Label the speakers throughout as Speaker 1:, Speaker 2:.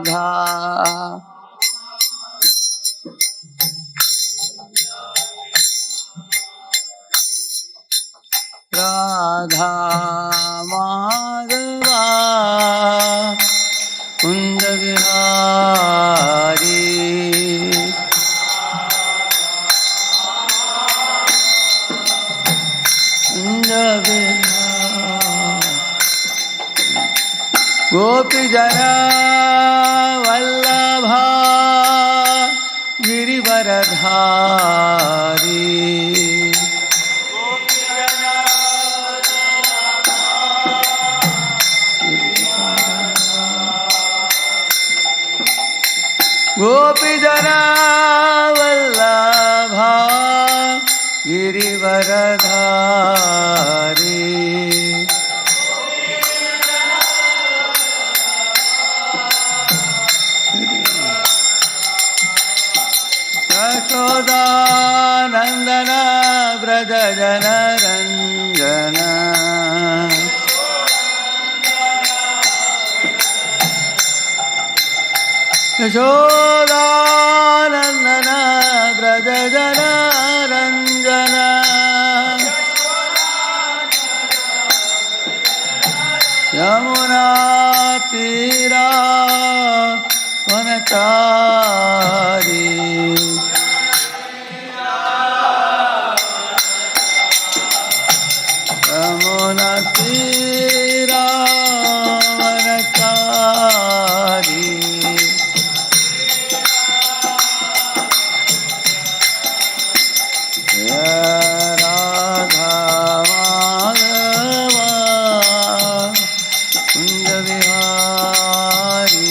Speaker 1: Radha. Radha Madhava Kunda Vihari. Kunda Vihari. Gopi Jana Vallabha Girivaradhari. Gopi Jana Vallabha Girivaradhari. Yashoda Nandana Braja Jana Ranjana. Yashoda Nandana Braja Jana Ranjana. Yamuna Tira Vanachari. Yamuna Tira Vanachari. Radha Madhava Kunda Vihari.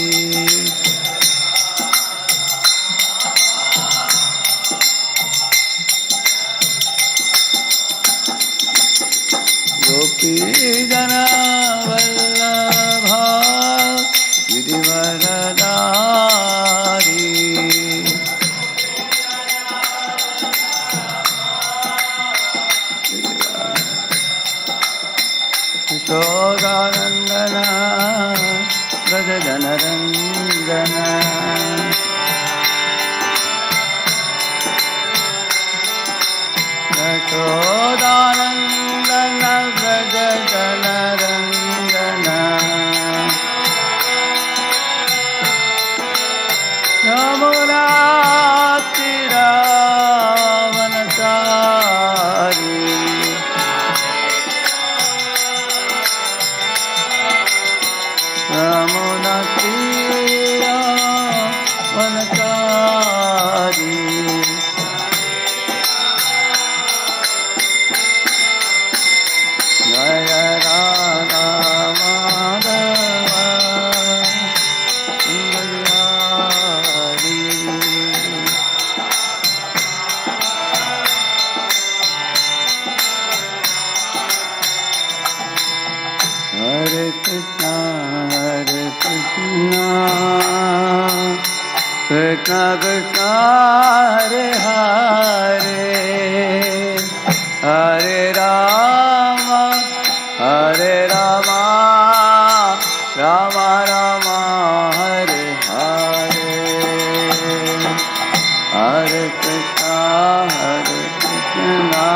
Speaker 1: Gopi Jana Vallabha Girivaradhari. Yashodanandana Braja Jana Ranjana. Yashodanandana Braja Jana Ranjana. Yamuna Tira Vanachari. Yamuna Tira Vanachari. Jaya Radha Madhava Kunda Vihari. Hare Krishna, Hare Krishna, Krishna Krishna, Hare Hare, Hare Rama, Hare Rama, Rama Rama, Hare Hare, Hare Krishna, Hare Krishna,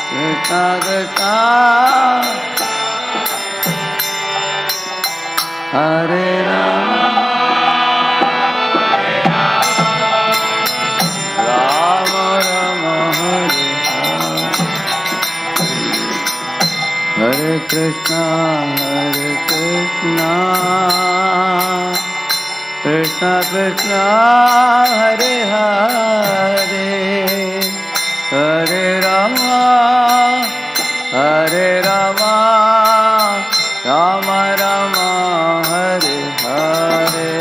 Speaker 1: Krishna Krishna, Hare Rama, Rama Rama, Hare Hare, Hare Krishna, Krishna Krishna, Hare Hare, Hare Rama, Hare Rama, Rama Rama, Hare Hare.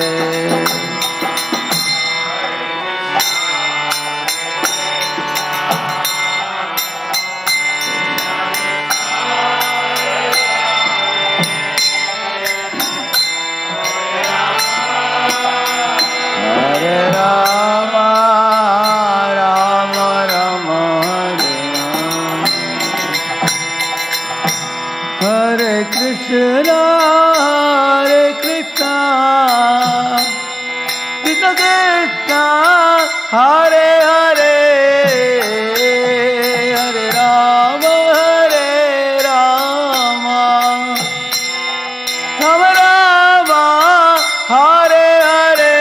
Speaker 1: Hare Rama, Rama Rama Rama, Hare Hare,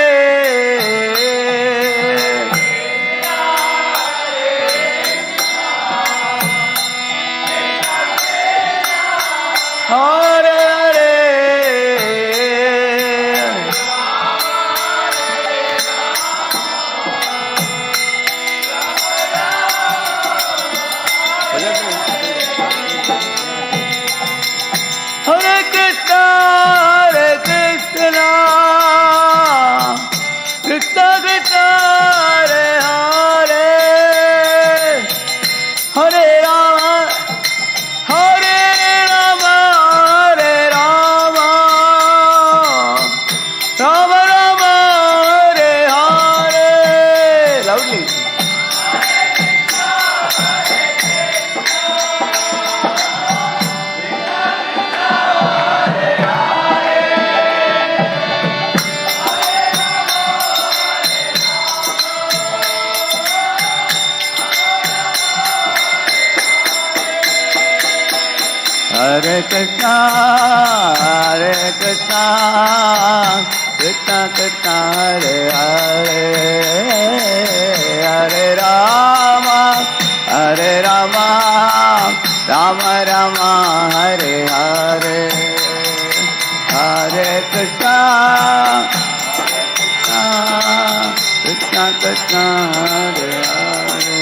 Speaker 1: Hare Hare, Hare Krishna, Hare Krishna, Krishna Krishna, Hare Hare, Hare Rama, Hare Rama, Hare Rama, Rama Rama, Hare Hare. Loudly. Hare Krishna, Hare Krishna, Krishna Krishna, Hare Hare, Hare Rama, Hare Rama, Rama Rama, Hare Hare, Hare Krishna, Krishna Krishna, Hare Hare.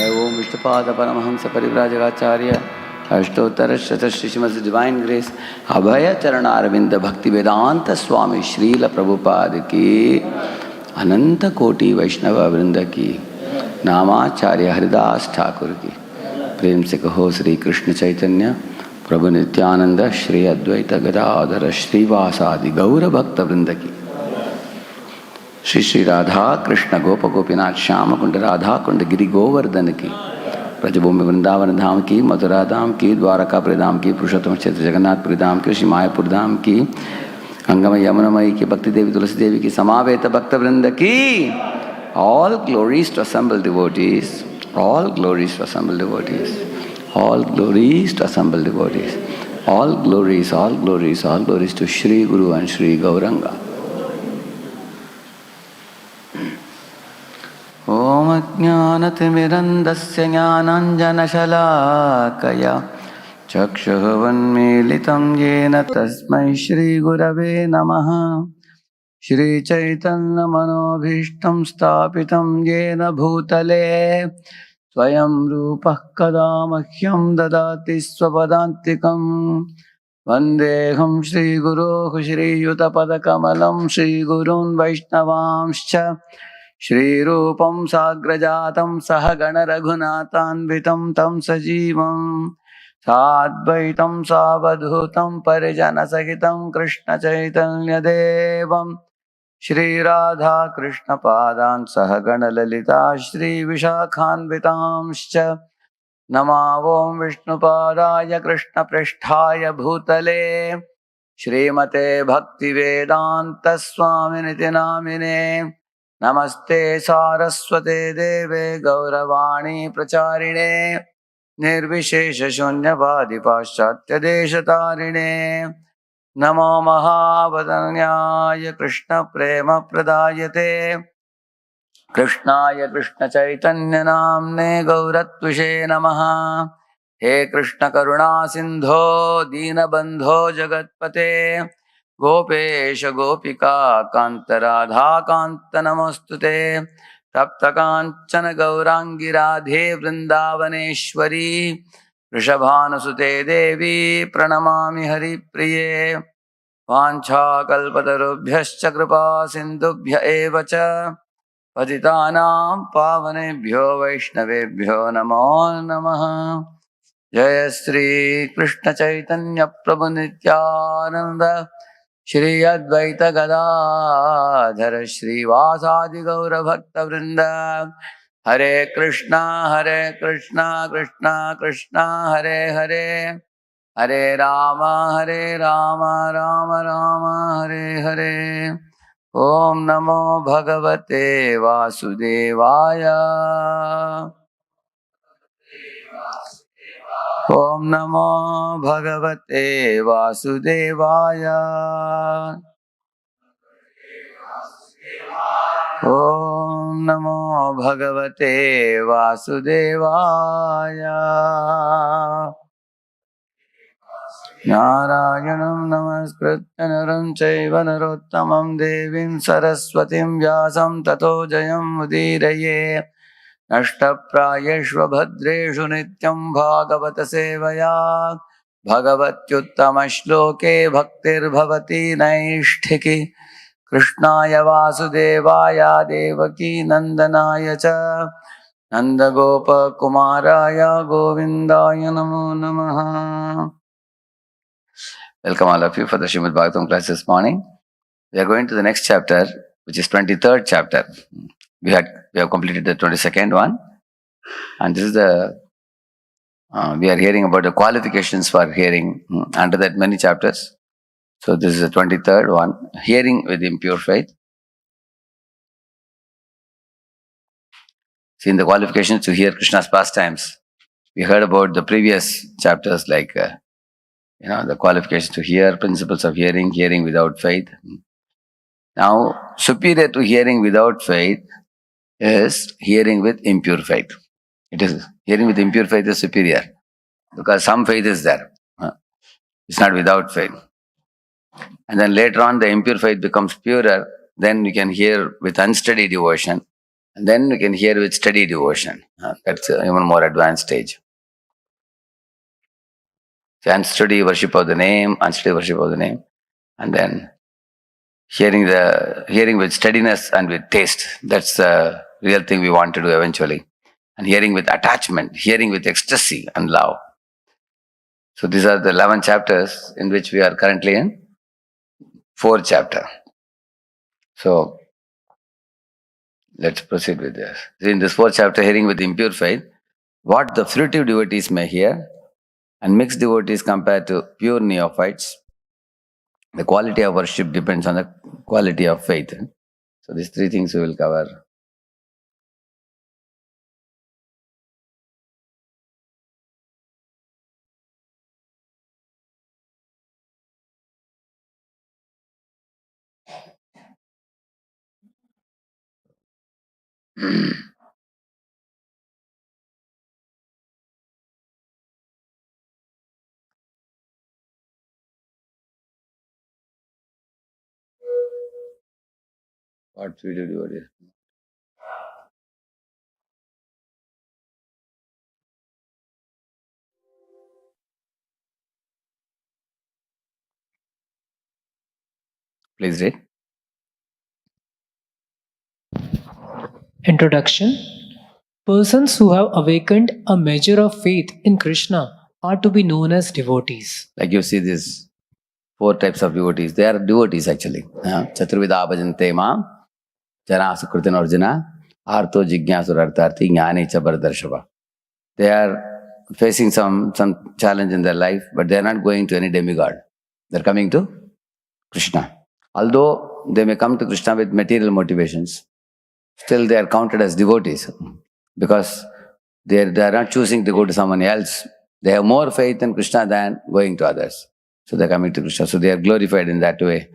Speaker 1: Om Vishnupada Paramahamsa Parivrajagacarya Ashtotara Shatashri Srimad Divine Grace Abhaya Charana Aravinda Bhakti Vedanta Swami Srila Prabhupada ki Ananta Koti Vaishnava Vrinda ki Namacharya Haridas Thakur ki Prem se kaho Sri Krishna Chaitanya Prabhu Nityananda Shri Advaita Gadadhara Srivasadi Gaura Bhakta Vrinda ki Shri Shri Radha Krishna गोप गोपीनाथ श्याम कुंड राधा कुंड गिरि गोवर्धन की ब्रजभूमि वृंदावन धाम की मथुरा धाम की द्वारकापुरी धाम की पुरुषोत्तम क्षेत्र जगन्नाथपुरी धाम की श्री मायापुर धाम की अंगमय यमुनामयी की भक्ति देवी तुलसी देवी की समावेत भक्त वृंद की all glories to assemble devotees all glories to assemble devotees all glories to assemble devotees all glories all glories all glories to Shri Guru and Shri Gauranga. ओम ज्ञानतिमिरन्दस्य ज्ञानाञ्जनशलाकया चक्षुरुन्मीलितं येन तस्मै श्रीगुरवे नमः. श्रीचैतन्यमनोभीष्टं स्थापितं येन भूतले स्वयं रूपः कदा मह्यं ददाति स्वपदान्तिकं. वन्देऽहं श्रीगुरोः श्रीयुतपदकमलं श्रीगुरून् वैष्णवांश्च श्रीरूपं साग्रजातं सहगण रघुनाथान्वितं तं सजीवं साद्वैतं सावधूतं परिजनसहितं कृष्णचैतन्यदेवं श्रीराधा कृष्णपादान् सहगण ललिता श्रीविशाखान्वितांश्च नमामो विष्णुपादाय कृष्णपृष्ठाय भूतले श्रीमते भक्तिवेदान्त स्वामिनिति नामिने. नमस्ते सारस्वते देवे गौरवाणी प्रचारिणे निर्विशेषशून्यवादी पाश्चात्यदेशतारिणे. नमो महावदन्याय कृष्णप्रेमप्रदायते कृष्णाय कृष्णचैतन्यनाम्ने गौरत्विषे नमः. हे कृष्ण करुणा सिन्धो दीनबन्धो जगत्पते गोपेश गोपिका कांत राधा कांत नमोस्तुते. तप्त कांचन गौरांगी राधे वृंदावनेश्वरी वृषभानुसुते देवी प्रणमामि हरिप्रिये. वाञ्छाकल्पतरुभ्यश्च कृपा सिन्धुभ्य एव च पतितानां पावनेभ्यो वैष्णवेभ्यो नमो नमः. जय श्री कृष्ण चैतन्य प्रभु नित्यानंद श्री अद्वैत गदाधर श्रीवासादि गौर भक्त वृंद. हरे Krishna Krishna Krishna Hare Hare Hare Ram Ram Ram Hare Hare. Om Namo Bhagavate Vasudevaya. Om Namo Bhagavate Vasudevaya. Om Namo Bhagavate Vasudevaya. Narayanam Namaskritya Naram Chaiva Narottamam Devim Saraswatim Vyasam Tato Jayam Udiraye. Nashtaprayeshva Bhadreshu Nityam Bhagavata Sevaya. Bhagavatyuttama-shloke Bhaktir Bhavati Naishtiki. Krishnaya Vasudevaya Devaki Nandanaya Cha. Nandagopa Kumaraya Govindaya Namo Namaha. Welcome all of you for the Srimad Bhagavatam class this morning. We are going to the next chapter, which is 23rd chapter. We have completed the 22nd one, and this is the we are hearing about the qualifications for hearing. Under that, many chapters. So this is the 23rd one, hearing with impure faith. See, in the qualifications to hear Krishna's pastimes, we heard about the previous chapters, like the qualifications to hear, principles of hearing, hearing without faith. Now, superior to hearing without faith is hearing with impure faith. It is hearing with impure faith is superior because some faith is there. It's not without faith. And then later on, the impure faith becomes purer. Then we can hear with unsteady devotion, and then we can hear with steady devotion. That's even more advanced stage. So unsteady worship of the name, unsteady worship of the name, and then hearing with steadiness and with taste. That's the real thing we want to do eventually. And hearing with attachment, hearing with ecstasy and love. So these are the 11 chapters in which we are currently in 4th chapter. So let's proceed with this. In this 4th chapter, hearing with impure faith, what the fruitive devotees may hear, and mixed devotees compared to pure neophytes. The quality of worship depends on the quality of faith. So these 3 things we will cover. What fruitive devotees? Please read.
Speaker 2: Introduction. Persons who have awakened a measure of faith in Krishna are to be known as devotees.
Speaker 1: Like you see these 4 types of devotees. They are devotees actually. Chaturvida bhajante maam, jana sukritin arjuna, artho jigyasur artharthi, jnani cha bhardarshava. They are facing some challenge in their life, but they are not going to any demigod. They are coming to Krishna. Although they may come to Krishna with material motivations, still they are counted as devotees because they are not choosing to go to someone else. They have more faith in Krishna than going to others. So they are coming to Krishna. So they are glorified in that way.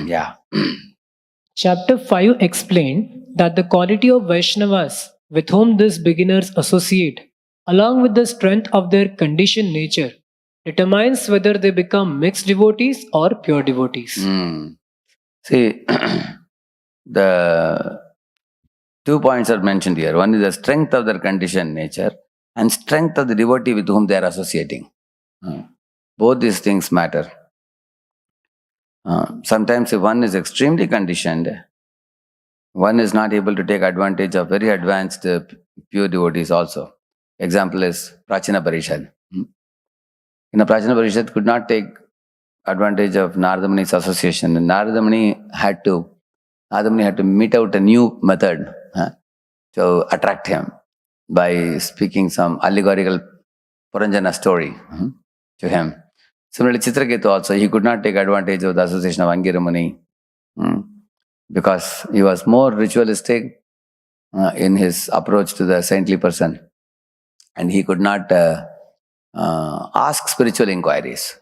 Speaker 1: Yeah.
Speaker 2: Chapter 5 explained that the quality of Vaishnavas with whom these beginners associate, along with the strength of their conditioned nature, determines whether they become mixed devotees or pure devotees.
Speaker 1: See, the 2 points are mentioned here. One is the strength of their conditioned nature and strength of the devotee with whom they are associating. Both these things matter. Sometimes if one is extremely conditioned, one is not able to take advantage of very advanced pure devotees also. Example is Prachina Parishad. Prachina Parishad could not take advantage of Narada Muni's association. And Narada Muni had to meet out a new method to attract him by speaking some allegorical Puranjana story to him. Similarly, Chitraketu also, he could not take advantage of the association of Angira Muni. because he was more ritualistic in his approach to the saintly person, and he could not ask spiritual inquiries.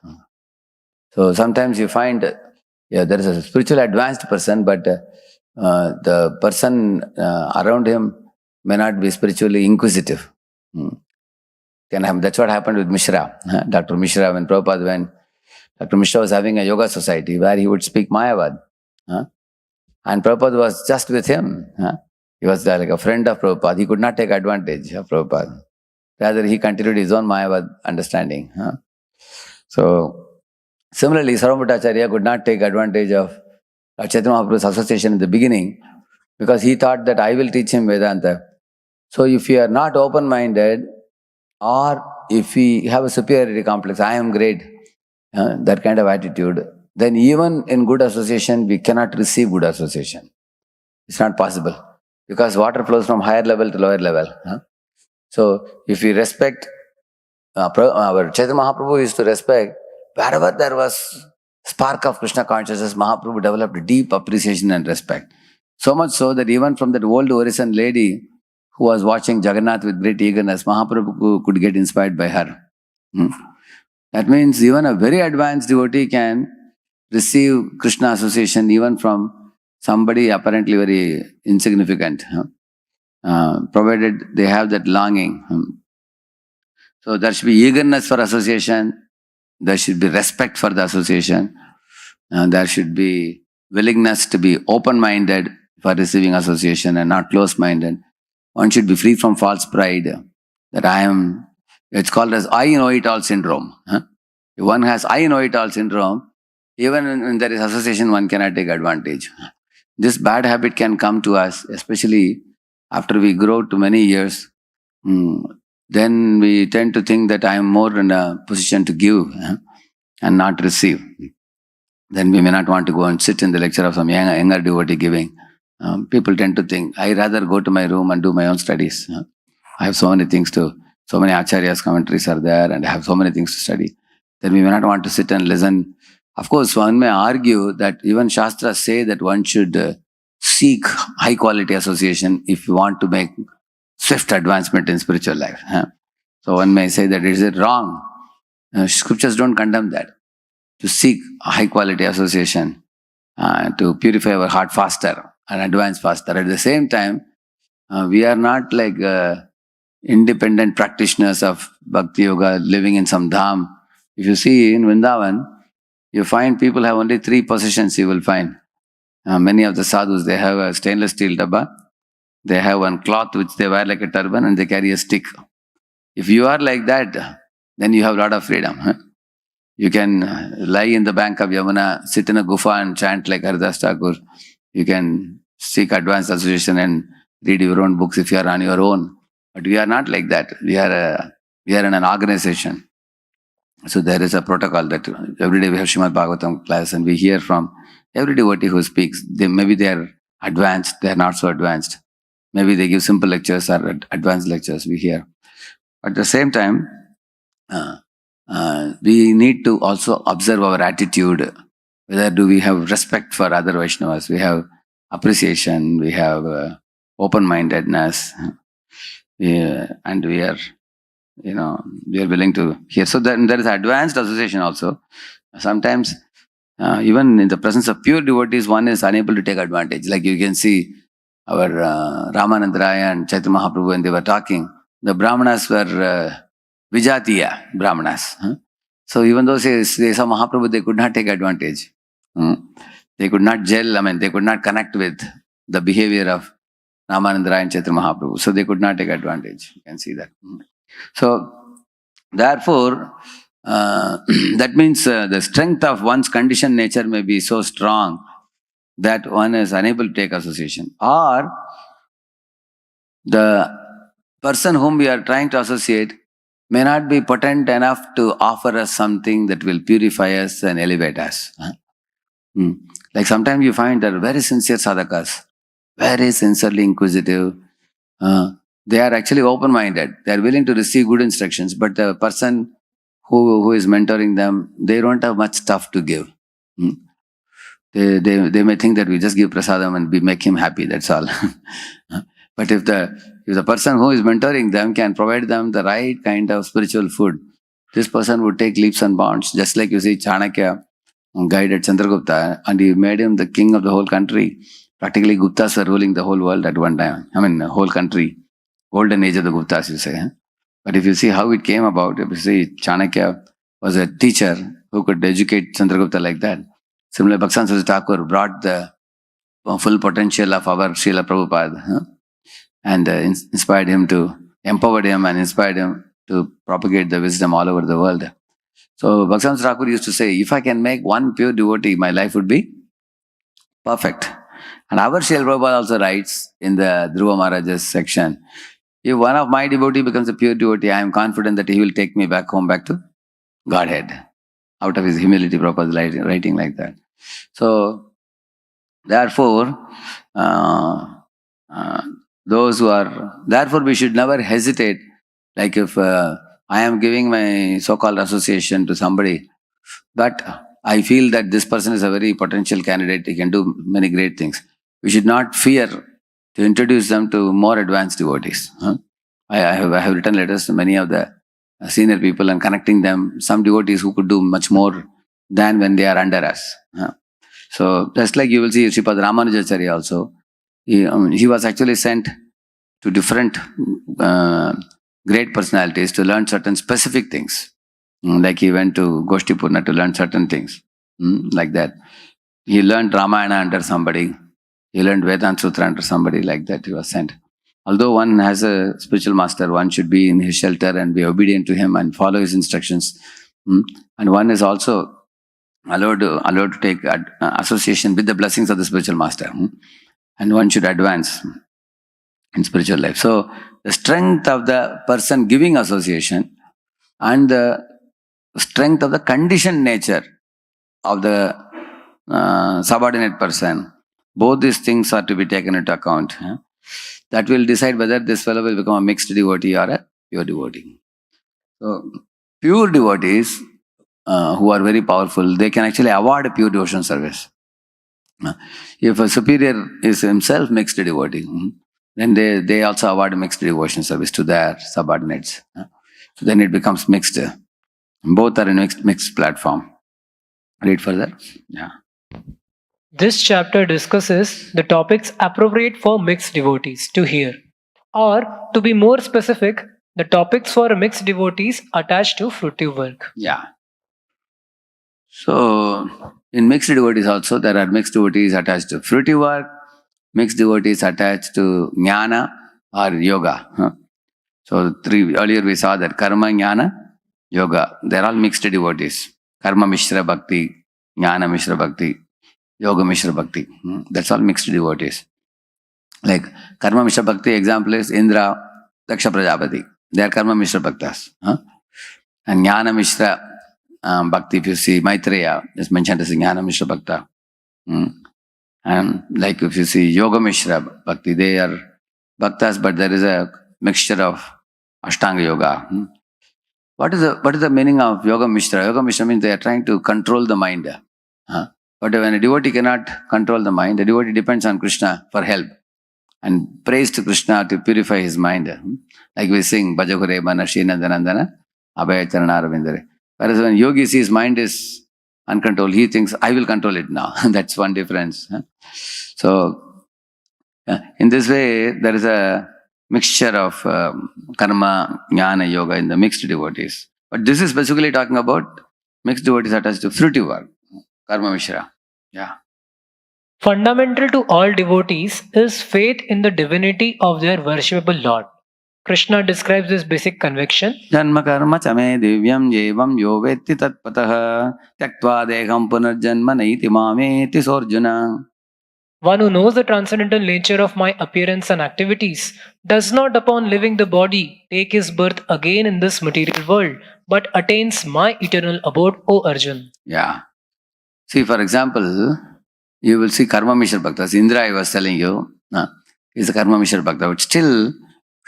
Speaker 1: So sometimes you find there is a spiritual advanced person, but the person around him may not be spiritually inquisitive. Can happen. That's what happened with Mishra. Dr. Mishra, when Prabhupada went, Dr. Mishra was having a yoga society where he would speak Mayavad. And Prabhupada was just with him. He was like a friend of Prabhupada. He could not take advantage of Prabhupada. Rather, he continued his own Mayavad understanding. So, similarly, Sarvabhattacharya could not take advantage of Chaitanya Mahaprabhu's association in the beginning because he thought that I will teach him Vedanta. So, if you are not open-minded, or if we have a superiority complex, I am great, that kind of attitude, then even in good association, we cannot receive good association. It's not possible because water flows from higher level to lower level. So, if we respect, our Chaitanya Mahaprabhu used to respect, wherever there was spark of Krishna consciousness, Mahaprabhu developed deep appreciation and respect. So much so that even from that old Orison lady who was watching Jagannath with great eagerness, Mahaprabhu could get inspired by her. That means even a very advanced devotee can receive Krishna association even from somebody apparently very insignificant, provided they have that longing. So there should be eagerness for association, there should be respect for the association, there should be willingness to be open-minded for receiving association and not close-minded. One should be free from false pride that it's called as I know-it-all syndrome. If one has I know-it-all syndrome, even when there is association, one cannot take advantage. This bad habit can come to us, especially after we grow to many years. Then we tend to think that I am more in a position to give and not receive. Then we may not want to go and sit in the lecture of some younger devotee giving. People tend to think, I rather go to my room and do my own studies. I have so many acharyas' commentaries are there, and I have so many things to study. Then we may not want to sit and listen. Of course, one may argue that even Shastras say that one should seek high quality association if you want to make swift advancement in spiritual life. So one may say that is it wrong? Scriptures don't condemn that. To seek high quality association, to purify our heart faster and advance faster. At the same time, we are not like independent practitioners of Bhakti Yoga living in some dham. If you see in Vrindavan, you find people have only 3 possessions you will find. Many of the sadhus, they have a stainless steel dabba, they have one cloth which they wear like a turban, and they carry a stick. If you are like that, then you have a lot of freedom. You can lie in the bank of Yamuna, sit in a gufa and chant like Haridas Thakur. You can seek advanced association and read your own books if you are on your own. But we are not like that. We are in an organization. So there is a protocol that every day we have Srimad Bhagavatam class and we hear from every devotee who speaks. Maybe they are advanced, they are not so advanced. Maybe they give simple lectures or advanced lectures we hear. At the same time, we need to also observe our attitude. Whether do we have respect for other Vaishnavas, we have appreciation, we have open-mindedness, and we are willing to hear. So then there is advanced association also. Sometimes, even in the presence of pure devotees, one is unable to take advantage. Like you can see our Ramanand Raya and Chaitanya Mahaprabhu, when they were talking, the Brahmanas were Vijatiya Brahmanas. So even though they saw Mahaprabhu, they could not take advantage. They could not gel, they could not connect with the behavior of Ramanand Raya and Chaitanya Mahaprabhu. So they could not take advantage. You can see that. So therefore, that means the strength of one's conditioned nature may be so strong that one is unable to take association. Or the person whom we are trying to associate may not be potent enough to offer us something that will purify us and elevate us. Like sometimes you find that very sincere sadhakas, very sincerely inquisitive, they are actually open-minded. They are willing to receive good instructions, but the person who is mentoring them, they don't have much stuff to give. They may think that we just give prasadam and we make him happy, that's all. But if the person who is mentoring them can provide them the right kind of spiritual food, this person would take leaps and bounds. Just like you see Chanakya guided Chandragupta and he made him the king of the whole country. Practically Guptas were ruling the whole world at one time. I mean, the whole country. Golden age of the Guptas, you say. But if you see how it came about, if you see Chanakya was a teacher who could educate Chandragupta like that. Similarly, Bhaksan Sasi Thakur brought the full potential of our Srila Prabhupada and inspired him to, empowered him and inspired him to propagate the wisdom all over the world. So Bhaksan Sasi Thakur used to say, if I can make one pure devotee, my life would be perfect. And our Srila Prabhupada also writes in the Dhruva Maharaja's section, if one of my devotee becomes a pure devotee, I am confident that he will take me back home, back to Godhead. Out of his humility, Prabhupada is writing like that. So, therefore, therefore we should never hesitate. Like if I am giving my so-called association to somebody, but I feel that this person is a very potential candidate, he can do many great things. We should not fear to introduce them to more advanced devotees. I have written letters to many of the senior people and connecting them, some devotees who could do much more than when they are under us. So just like you will see Sripad Ramanujacharya also, he was actually sent to different great personalities to learn certain specific things. Like he went to Goshtipurna to learn certain things. Like that. He learned Ramayana under somebody. He learned Vedanta Sutra under somebody, like that he was sent. Although one has a spiritual master, one should be in his shelter and be obedient to him and follow his instructions. And one is also allowed to take association with the blessings of the spiritual master. And one should advance in spiritual life. So the strength of the person giving association and the strength of the conditioned nature of the subordinate person, both these things are to be taken into account. That will decide whether this fellow will become a mixed devotee or a pure devotee. So, pure devotees who are very powerful, they can actually award a pure devotion service. If a superior is himself mixed devotee, then they also award a mixed devotion service to their subordinates. So then it becomes mixed. Both are in mixed platform. Read further. Yeah.
Speaker 2: This chapter discusses the topics appropriate for mixed devotees to hear, or to be more specific, the topics for mixed devotees attached to fruitive work.
Speaker 1: Yeah. So, in mixed devotees also, there are mixed devotees attached to fruitive work, mixed devotees attached to jnana or yoga. So, earlier we saw that karma, jnana, yoga, they are all mixed devotees. Karma Mishra Bhakti, Jnana Mishra Bhakti, Yoga Mishra Bhakti. That's all mixed devotees. Like Karma Mishra Bhakti, example is Indra, Daksha Prajapati. They are Karma Mishra Bhaktas. And Jnana Mishra Bhakti, if you see Maitreya, is mentioned as Jnana Mishra Bhakta. And like if you see Yoga Mishra Bhakti, they are Bhaktas, but there is a mixture of Ashtanga Yoga. What is the meaning of Yoga Mishra? Yoga Mishra means they are trying to control the mind. But when a devotee cannot control the mind, the devotee depends on Krishna for help and prays to Krishna to purify his mind. Like we sing Bhajakure Manashi Nandanandana Abhaya Charanarvindare. Whereas when yogi sees mind is uncontrolled, he thinks, I will control it now. That's one difference. So, in this way, there is a mixture of karma, jnana, yoga in the mixed devotees. But this is specifically talking about mixed devotees attached to fruitive work, karma mishra. Yeah.
Speaker 2: Fundamental to all devotees is faith in the divinity of their worshipable Lord. Krishna describes this basic conviction.
Speaker 1: Janma karma chame divyam jevam yo vetti tatpatah tyaktva deham punarjanma naiti mameti sorjuna.
Speaker 2: One who knows the transcendental nature of my appearance and activities does not, upon leaving the body, take his birth again in this material world, but attains my eternal abode, O Arjun.
Speaker 1: Yeah. See, for example, you will see Karma Mishra Bhaktas. Indra, I was telling you, is a Karma Mishra Bhakta, but still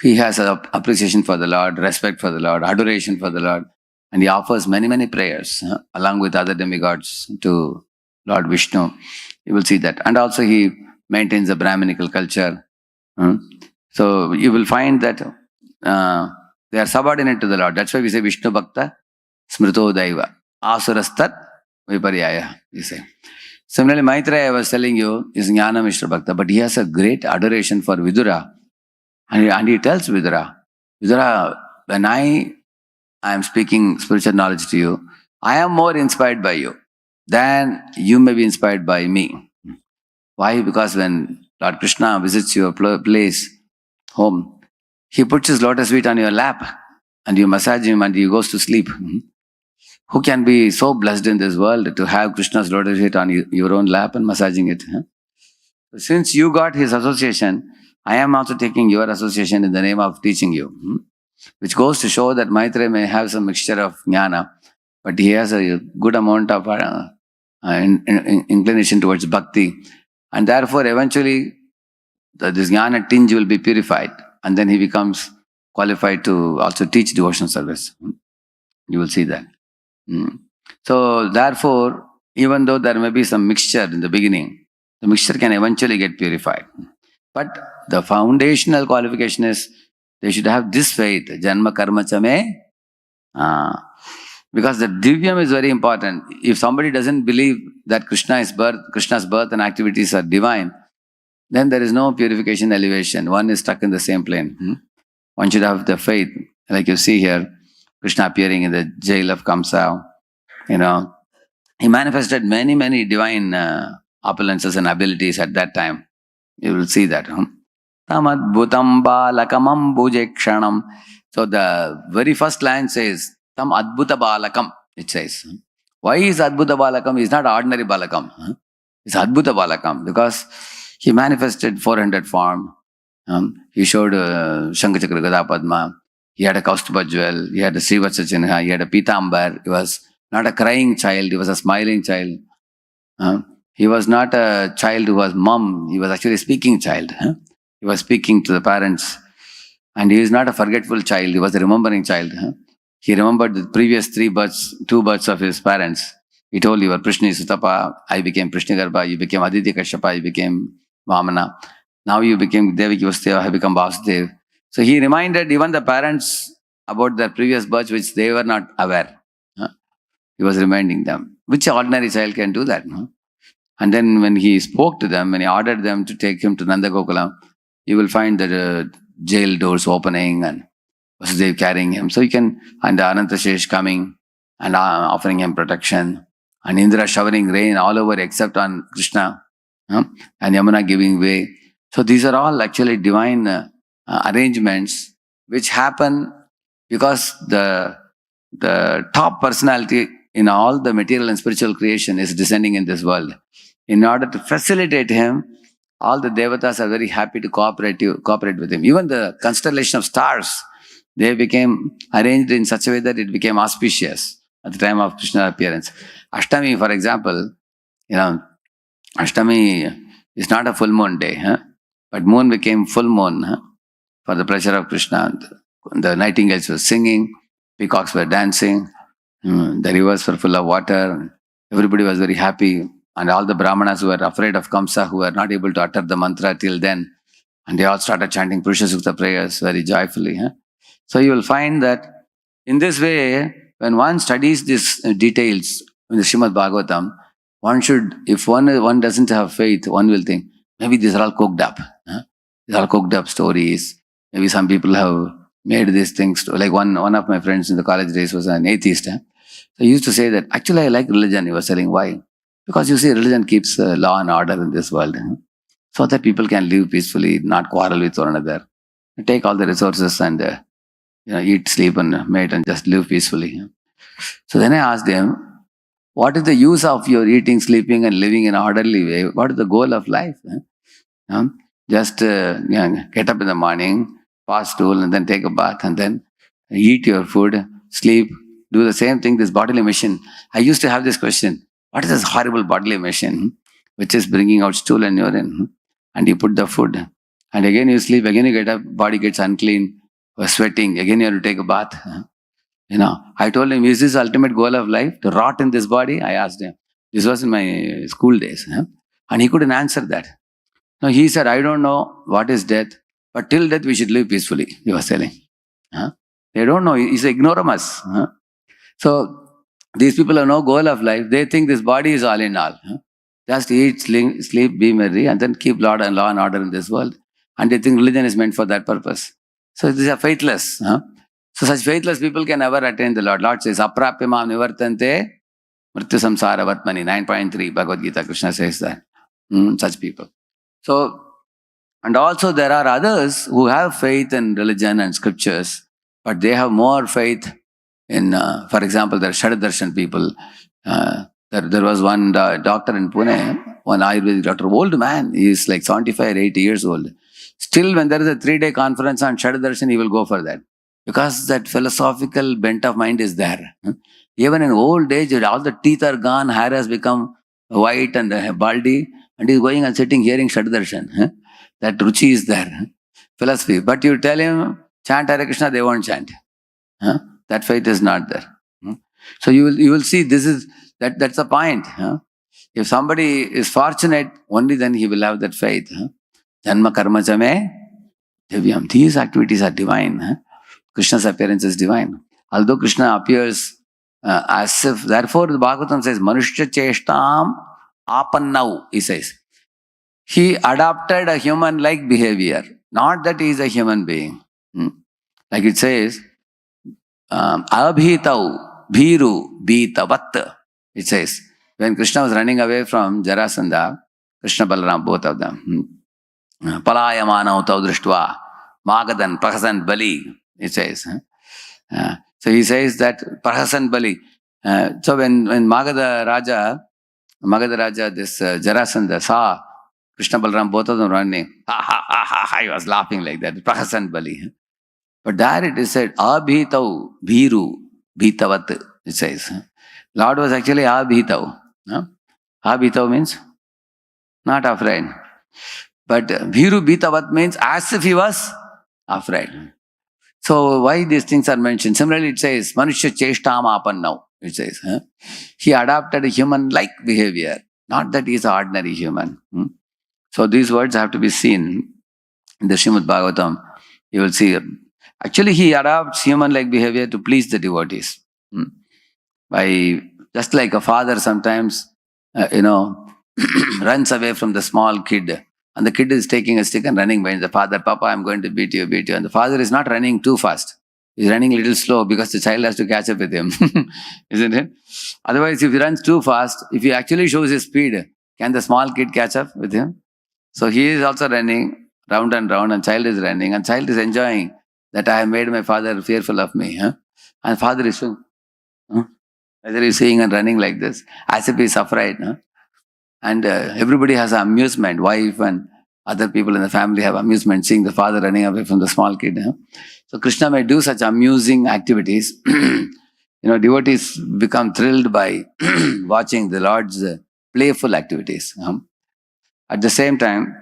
Speaker 1: he has appreciation for the Lord, respect for the Lord, adoration for the Lord, and he offers many, many prayers along with other demigods to Lord Vishnu. You will see that. And also he maintains a Brahminical culture. So you will find that they are subordinate to the Lord. That's why we say Vishnu Bhakta Smrito Daiva. Asurastat Viparyaya, we say. Similarly, Maitreya, I was telling you, is Jnana Mishra Bhakta, but he has a great adoration for Vidura. And he tells Vidura, when I am speaking spiritual knowledge to you, I am more inspired by you than you may be inspired by me. Why? Because when Lord Krishna visits your place, home, he puts his lotus feet on your lap and you massage him and he goes to sleep. Who can be so blessed in this world to have Krishna's lotus feet on your own lap and massaging it? Since you got his association, I am also taking your association in the name of teaching you. Which goes to show that Maitreya may have some mixture of jnana, but he has a good amount of inclination towards bhakti. And therefore, eventually, this jnana tinge will be purified. And then he becomes qualified to also teach devotional service. You will see that. So, therefore, even though there may be some mixture in the beginning, the mixture can eventually get purified. But the foundational qualification is they should have this faith, Janma Karma Chame. Because the Divyam is very important. If somebody doesn't believe that Krishna's birth and activities are divine, then there is no purification elevation. One is stuck in the same plane. One should have the faith. Like you see here, Krishna appearing in the jail of Kamsa. He manifested many divine opulences and abilities at that time. You will see that. Tamadbhutam balakam bhujekshanam. So the very first line says, Tam adbhuta balakam, it says. Why is adbhuta balakam? He's not ordinary balakam. It's adbhuta balakam because he manifested 400 form. He showed Shankachakra Gada Padma. He had a Kaustubha jewel. He had a Srivatsa Chinha. He had a Pitambar. He was not a crying child. He was a smiling child. He was not a child who was mum. He was actually a speaking child. He was speaking to the parents. And he is not a forgetful child. He was a remembering child. He remembered the previous two births of his parents. He told, you were Prishni Sutapa, I became Prishnigarbha, you became Aditya Kashyapa, you became Vamana. Now you became Devaki Vasudeva, I become Vasudev. So he reminded even the parents about their previous births which they were not aware. He was reminding them. Which ordinary child can do that? And then when he spoke to them, when he ordered them to take him to Nanda Gokulam, you will find the jail doors opening and Vasudev carrying him. So you can, and Anantashesh coming and offering him protection. And Indra showering rain all over except on Krishna. And Yamuna giving way. So these are all actually divine arrangements which happen because the top personality in all the material and spiritual creation is descending in this world. In order to facilitate him, all the devatas are very happy to cooperate with him. Even the constellation of stars, they became arranged in such a way that it became auspicious at the time of Krishna's appearance. Ashtami, for example, Ashtami is not a full moon day, but moon became full moon for the pleasure of Krishna. The nightingales were singing, peacocks were dancing, the rivers were full of water. Everybody was very happy. And all the Brahmanas who were afraid of Kamsa, who were not able to utter the mantra till then, and they all started chanting Purusha Sukta prayers very joyfully. So you will find that in this way, when one studies these details in the Srimad Bhagavatam, one should, if one doesn't have faith, one will think, maybe these are all cooked up. These are all cooked up stories. Maybe some people have made these things. Like one of my friends in the college days was an atheist. So he used to say that, actually I like religion. He was telling why. Because you see, religion keeps law and order in this world. So that people can live peacefully, not quarrel with one another. Take all the resources and eat, sleep and mate and just live peacefully. So then I asked him, what is the use of your eating, sleeping and living in an orderly way? What is the goal of life? Just get up in the morning, pass stool and then take a bath and then eat your food, sleep, do the same thing, this bodily machine. I used to have this question, what is this horrible bodily machine which is bringing out stool and urine? And you put the food and again you sleep, again you get up, body gets unclean, sweating, again you have to take a bath. I told him, is this the ultimate goal of life? To rot in this body? I asked him. This was in my school days. And he couldn't answer that. No, he said, I don't know what is death, but till death we should live peacefully, he was telling. They don't know, he's ignoramus. So these people have no goal of life. They think this body is all in all. Just eat, sleep, be merry, and then keep law and order in this world. And they think religion is meant for that purpose. So these are faithless. So such faithless people can never attain the Lord. Lord says, aprapyamam nivartante mrityu samsara vatmani. 9.3 Bhagavad Gita, Krishna says that. Such people. So, and also there are others who have faith in religion and scriptures, but they have more faith in, for example, there are Shadadarshan people. There was one doctor in Pune, one Ayurvedic doctor, old man, he is like 75 or 80 years old. Still, when there is a 3-day conference on Shadadarshan, he will go for that. Because that philosophical bent of mind is there. Even in old age, all the teeth are gone, hair has become white and baldy, and he's going and sitting hearing Shadadarshan. That ruchi is there. Philosophy. But you tell him, chant Hare Krishna, they won't chant. That faith is not there. So you will see that's the point. If somebody is fortunate, only then he will have that faith. Janma karma chame divyam. These activities are divine. Krishna's appearance is divine. Although Krishna appears as if, therefore the Bhagavatam says, Manushya cheshtam apannau, he says. He adopted a human-like behavior. Not that he is a human being. Like it says, abhitau bhiru bhitavat. It says, when Krishna was running away from Jarasandha, Krishna Balaram, both of them, palayamana utau drishtva magadan prahasan bali, it says. So he says that prahasan bali. So when Magadha Raja, this Jarasandha saw Krishna Balaram, both of them running, ha ha ha ha ha, he was laughing like that, prahasan bali. But there it is said, abhitau bhiru bhitavat, it says. Lord was actually abhitau. Abhitau means not afraid. But bhiru bhitavat means as if he was afraid. So why these things are mentioned? Similarly it says, Manushya cheshtam apannau, it says. He adopted a human-like behavior. Not that he is an ordinary human. So these words have to be seen in the Srimad Bhagavatam. You will see, actually he adopts human-like behavior to please the devotees. By just like a father sometimes, runs away from the small kid, and the kid is taking a stick and running behind the father. Papa, I'm going to beat you. And the father is not running too fast. He's running a little slow because the child has to catch up with him. Isn't it? Otherwise, if he runs too fast, if he actually shows his speed, can the small kid catch up with him? So he is also running round and round, and child is running, and child is enjoying that I have made my father fearful of me. And father is so, whether he's seeing and running like this, as if he's afraid. And everybody has amusement. Wife and other people in the family have amusement seeing the father running away from the small kid. So Krishna may do such amusing activities. Devotees become thrilled by watching the Lord's playful activities. At the same time,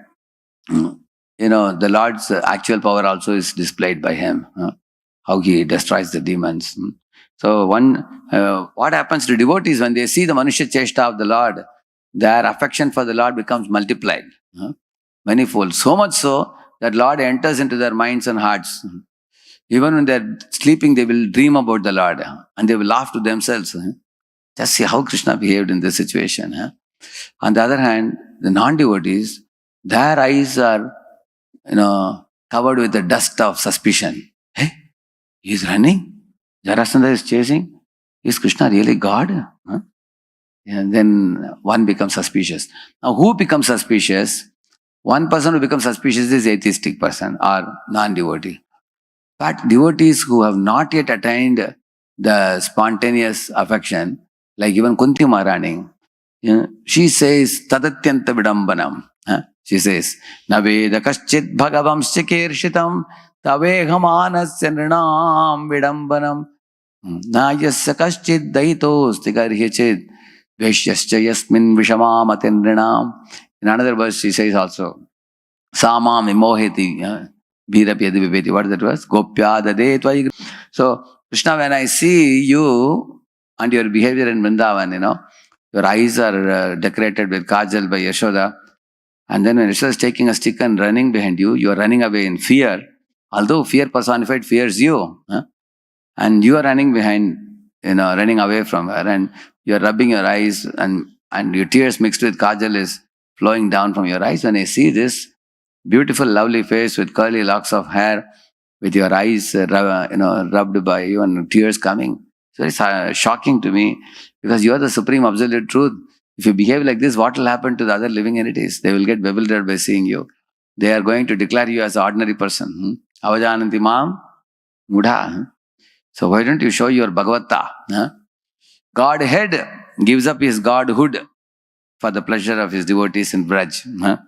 Speaker 1: the Lord's actual power also is displayed by him. How he destroys the demons. So what happens to devotees when they see the Manushya Cheshta of the Lord? Their affection for the Lord becomes multiplied, manifold. So much so that Lord enters into their minds and hearts. Even when they're sleeping, they will dream about the Lord and they will laugh to themselves. Just see how Krishna behaved in this situation. On the other hand, the non-devotees, their eyes are, covered with the dust of suspicion. Hey, he's running. Jarasandha is chasing. Is Krishna really God? And then one becomes suspicious. Now, who becomes suspicious? One person who becomes suspicious is atheistic person or non-devotee. But devotees who have not yet attained the spontaneous affection, like even Kunti Maharani, she says, Tadatyanta vidambanam. She says, Naveda kaschit bhagavamsya kershitam tavehamanasya nrinam vidambanam nayasya kaschit daitosti garhyachit Veshyascha yasmin vishamam atendrinam. In another verse, she says also, Samam imoheti, bhirapi adivipeti. What that was? Gopya dade tvai. So, Krishna, when I see you and your behavior in Vrindavan, your eyes are decorated with kajal by Yashoda, And then when Yashoda is taking a stick and running behind you, you are running away in fear. Although fear personified fears you. And you are running behind, running away from her, and you are rubbing your eyes, and your tears mixed with kajal is flowing down from your eyes. When I see this beautiful, lovely face with curly locks of hair, with your eyes, rubbed by you and tears coming, so it's shocking to me, because you are the supreme absolute truth. If you behave like this, what will happen to the other living entities? They will get bewildered by seeing you. They are going to declare you as an ordinary person. Avajananti mam mudha. So why don't you show your Bhagavata? Godhead gives up his godhood for the pleasure of his devotees in Braj.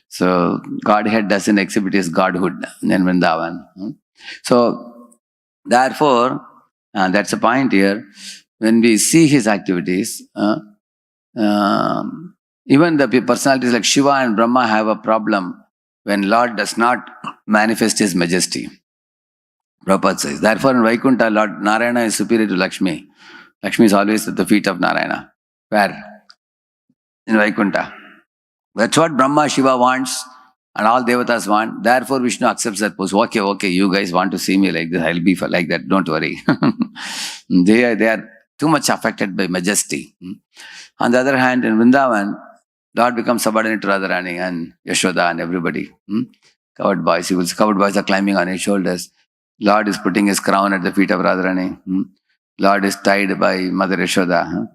Speaker 1: So Godhead doesn't exhibit his godhood in Vrindavan. So therefore, that's the point here. When we see his activities, even the personalities like Shiva and Brahma have a problem when Lord does not manifest his majesty. Prabhupada says. Therefore, in Vaikuntha, Lord Narayana is superior to Lakshmi. Lakshmi is always at the feet of Narayana. Where? In Vaikuntha. That's what Brahma, Shiva wants, and all devatas want. Therefore, Vishnu accepts that pose. Okay, you guys want to see me like this, I'll be like that, don't worry. They are too much affected by majesty. On the other hand, in Vrindavan, Lord becomes subordinate to Radharani and Yashoda and everybody. Covered boys. Covered boys are climbing on his shoulders. Lord is putting his crown at the feet of Radharani. Lord is tied by Mother Yashoda.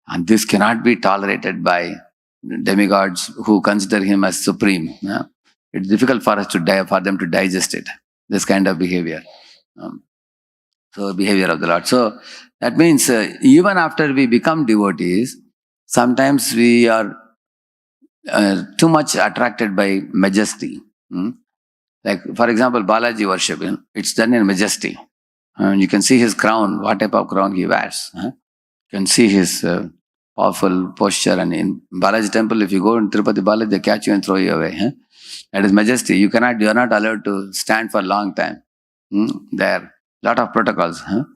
Speaker 1: And this cannot be tolerated by demigods who consider him as supreme. It's difficult for them to digest it, this kind of behavior. So behavior of the Lord. So that means even after we become devotees, sometimes we are too much attracted by majesty. Like, for example, Balaji worship, it's done in majesty. You can see his crown, what type of crown he wears. You can see his powerful posture. And in Balaji temple, if you go in Tirupati Balaji, they catch you and throw you away. That is majesty. You are not allowed to stand for a long time. There are a lot of protocols. On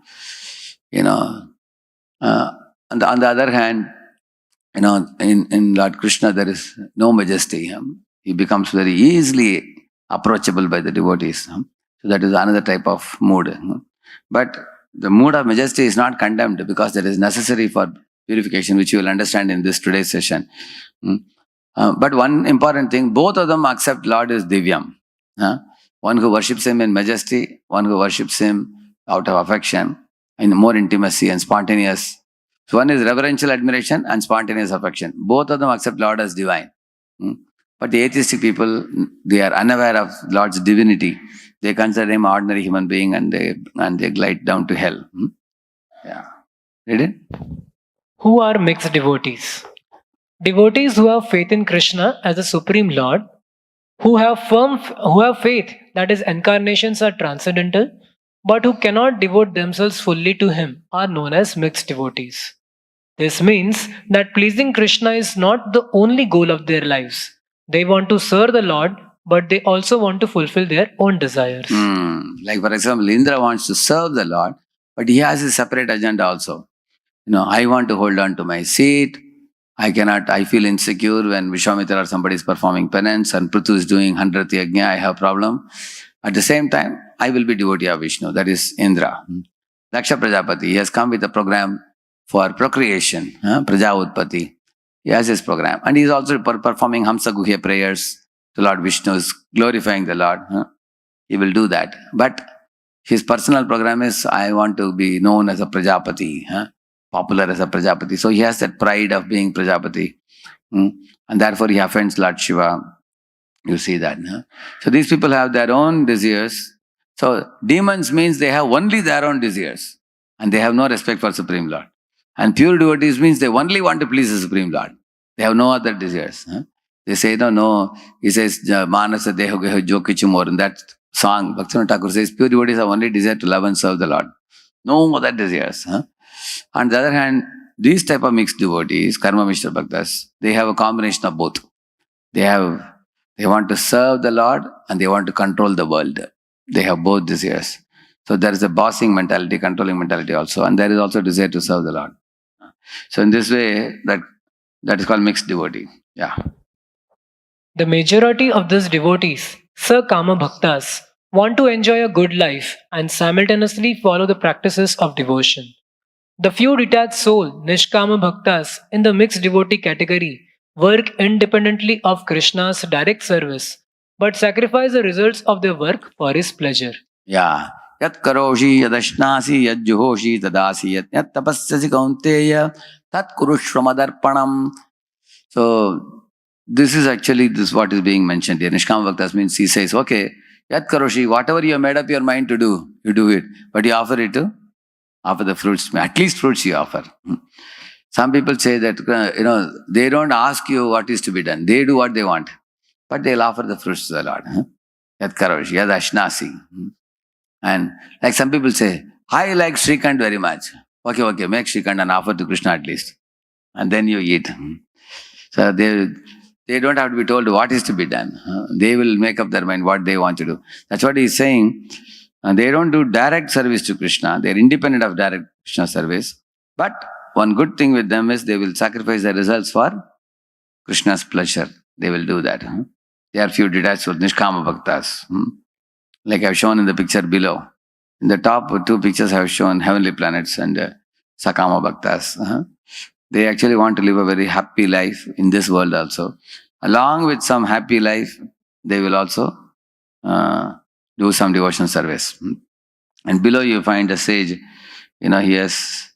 Speaker 1: the other hand, in Lord Krishna, there is no majesty. He becomes very easily approachable by the devotees. So that is another type of mood. But the mood of majesty is not condemned, because that is necessary for purification, which you will understand in this today's session. But one important thing, both of them accept Lord as Divyam. One who worships him in majesty, one who worships him out of affection, in more intimacy and spontaneous. So one is reverential admiration and spontaneous affection. Both of them accept Lord as divine. But the atheistic people, they are unaware of Lord's divinity. They consider him an ordinary human being, and they glide down to hell. Yeah. Read it?
Speaker 2: Who are mixed devotees? Devotees who have faith in Krishna as the Supreme Lord, who have faith that his incarnations are transcendental, but who cannot devote themselves fully to him, are known as mixed devotees. This means that pleasing Krishna is not the only goal of their lives. They want to serve the Lord, but they also want to fulfill their own desires.
Speaker 1: Like, for example, Indra wants to serve the Lord, but he has a separate agenda also. I want to hold on to my seat. I feel insecure when Vishwamitra or somebody is performing penance and Prithu is doing 100th yajna. I have a problem. At the same time, I will be devotee of Vishnu. That is Indra. Daksha Prajapati, he has come with a program for procreation, Praja Utpatti. He has his program. And he is also performing Hamsa Guhya prayers to Lord Vishnu, is glorifying the Lord. He will do that. But his personal program is, I want to be known as a Prajapati, popular as a Prajapati. So he has that pride of being Prajapati. And therefore he offends Lord Shiva. You see that. So these people have their own desires. So demons means they have only their own desires. And they have no respect for Supreme Lord. And pure devotees means they only want to please the Supreme Lord. They have no other desires. They say, no. He says, Manasa Deho Geho Jo Kichumor. In that song, Bhaktivinoda Thakur says, pure devotees have only desire to love and serve the Lord. No other desires. On the other hand, these type of mixed devotees, Karma Mishra Bhaktas, they have a combination of both. They want to serve the Lord and they want to control the world. They have both desires. So there is a bossing mentality, controlling mentality also, and there is also desire to serve the Lord. So in this way, that is called mixed devotee. Yeah.
Speaker 2: The majority of these devotees, Sakama Bhaktas, want to enjoy a good life and simultaneously follow the practices of devotion. The few detached soul, Nishkama Bhaktas, in the mixed devotee category, work independently of Krishna's direct service, but sacrifice the results of their work for his pleasure.
Speaker 1: Yeah. Yat karoshi yadashnasi yad juhoshi tadasi yat tapasyasi kaunteya tat kurushvamadarpanam. So this is actually this what is being mentioned here. Nishkama Bhaktas means he says, okay, yat karoshi, whatever you have made up your mind to do, you do it. But you offer it to offer the fruits. At least fruits you offer. Some people say that, they don't ask you what is to be done. They do what they want. But they'll offer the fruits to the Lord. Yat karoshi, yad ashnasi. And like some people say, I like Srikhand very much. Okay, make Srikhand and offer to Krishna at least. And then you eat. So they don't have to be told what is to be done. They will make up their mind what they want to do. That's what he's saying. They don't do direct service to Krishna. They're independent of direct Krishna service. But one good thing with them is they will sacrifice their results for Krishna's pleasure. They will do that. There are few detached with Nishkama Bhaktas. Like I've shown in the picture below. In the top two pictures I have shown heavenly planets and Sakama Bhaktas. They actually want to live a very happy life in this world also. Along with some happy life, they will also do some devotional service. And below you find a sage. He has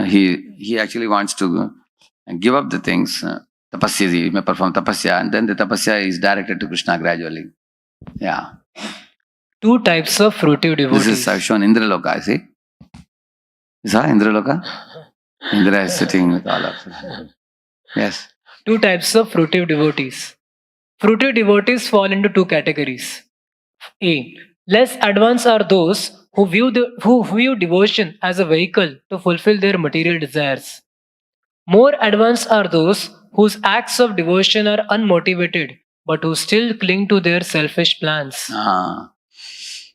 Speaker 1: he actually wants to give up the things. Tapasya, he may perform tapasya, and then the tapasya is directed to Krishna gradually. Yeah.
Speaker 2: Two types of fruitive devotees.
Speaker 1: This is I've shown Indraloka, see? You saw Indraloka? Indra is sitting with all of us. Yes.
Speaker 2: Two types of fruitive devotees. Fruitive devotees fall into two categories. A. Less advanced are those who view devotion as a vehicle to fulfill their material desires. More advanced are those whose acts of devotion are unmotivated but who still cling to their selfish plans.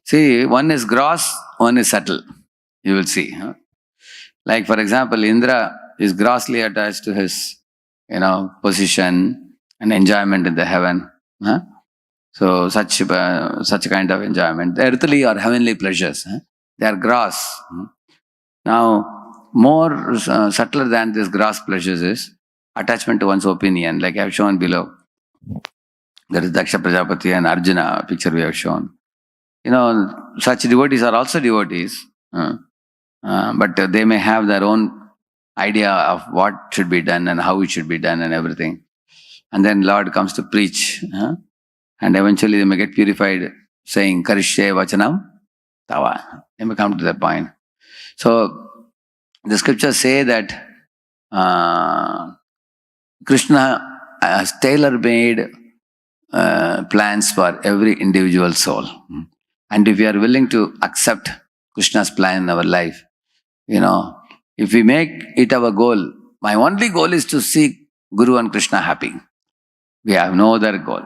Speaker 1: See, one is gross, one is subtle. You will see. Like for example, Indra is grossly attached to his, position and enjoyment in the heaven. So such kind of enjoyment, earthly or heavenly pleasures, they are gross. Now, more subtler than this gross pleasures is attachment to one's opinion, like I have shown below. There is Daksha Prajapati and Arjuna picture we have shown. Such devotees are also devotees, but they may have their own idea of what should be done and how it should be done and everything. And then Lord comes to preach, and eventually they may get purified, saying, Karishye Vachanam Tava. They may come to that point. So, the scriptures say that Krishna has tailor-made plans for every individual soul. And if we are willing to accept Krishna's plan in our life, if we make it our goal, my only goal is to see Guru and Krishna happy. We have no other goal.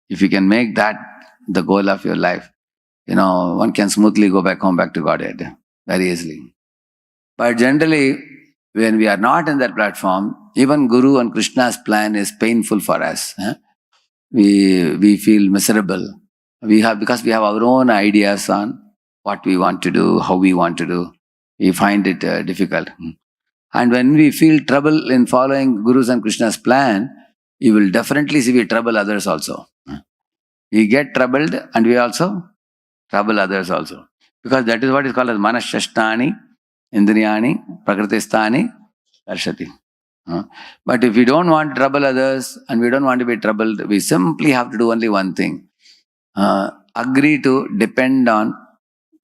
Speaker 1: If you can make that the goal of your life, one can smoothly go back home, back to Godhead very easily. But generally, when we are not in that platform, even Guru and Krishna's plan is painful for us. We feel miserable. Because we have our own ideas on what we want to do, how we want to do. We find it difficult. And when we feel trouble in following Guru's and Krishna's plan, you will definitely see we trouble others also. We get troubled and we also trouble others also. Because that is what is called as manashashtani, indriyani, prakritistani, darshati. But if we don't want to trouble others and we don't want to be troubled, we simply have to do only one thing. Agree to depend on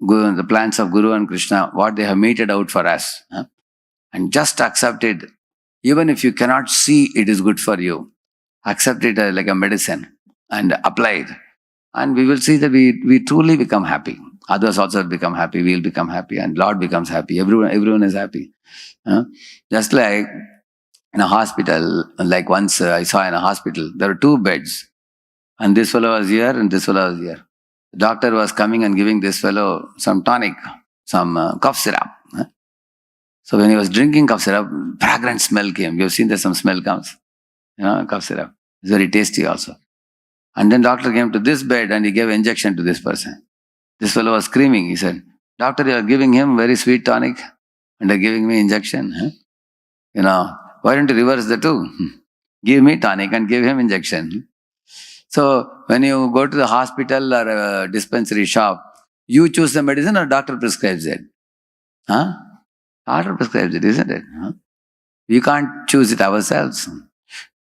Speaker 1: the plans of Guru and Krishna, what they have meted out for us. And just accept it. Even if you cannot see it is good for you, accept it like a medicine and apply it. And we will see that we truly become happy. Others also become happy, we will become happy, and Lord becomes happy. Everyone is happy. Just like in a hospital, like once I saw in a hospital, there were 2 beds. And this fellow was here and this fellow was here. The doctor was coming and giving this fellow some tonic, some cough syrup. So when he was drinking cough syrup, fragrant smell came. You have seen that some smell comes. Cough syrup. It's very tasty also. And then doctor came to this bed and he gave injection to this person. This fellow was screaming. He said, "Doctor, you are giving him very sweet tonic and are giving me injection. Huh? Why don't you reverse the two? Give me tonic and give him injection." So when you go to the hospital or a dispensary shop, you choose the medicine or doctor prescribes it? Huh? Doctor prescribes it, isn't it? Huh? We can't choose it ourselves.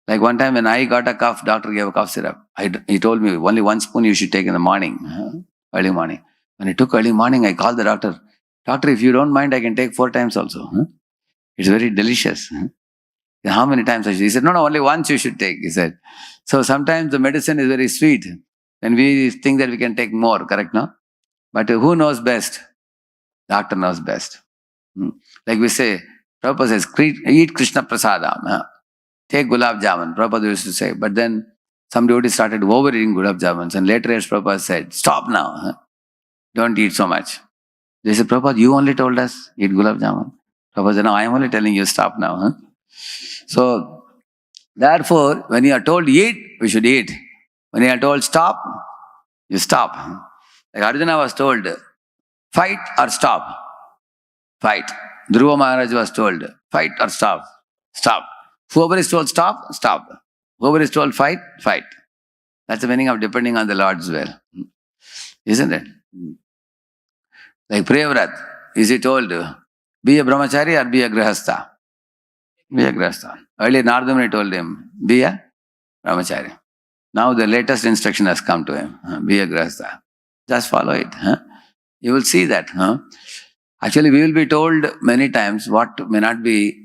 Speaker 1: Like one time when I got a cough, doctor gave a cough syrup. He told me only 1 spoon you should take in the morning, early morning. When I took early morning, I called the doctor. "Doctor, if you don't mind, I can take 4 times also. It's very delicious." "How many times I should?" He said, "No, only once you should take," he said. So sometimes the medicine is very sweet and we think that we can take more, correct, no? But who knows best? Doctor knows best. Like we say, Prabhupada says, "Eat Krishna prasadam. Take gulab jamun," Prabhupada used to say. But then some devotees started overeating gulab jamuns, and later as Prabhupada said, "Stop now. Don't eat so much." They said, "Prabhupada, you only told us eat gulab jamun." Prabhupada said, "No, I am only telling you stop now." So, therefore, when you are told eat, we should eat. When you are told stop, you stop. Like Arjuna was told, fight or stop. Fight. Dhruva Maharaj was told, fight or stop. Stop. Whoever is told stop, stop. Whoever is told fight, fight. That's the meaning of depending on the Lord's will. Isn't it? Like Priyavrat, is he told, be a brahmachari or be a grihastha? Be a grihastha. Earlier Nardamuni told him, be a brahmachari. Now the latest instruction has come to him, be a grihastha. Just follow it. You will see that. Actually, we will be told many times what may not be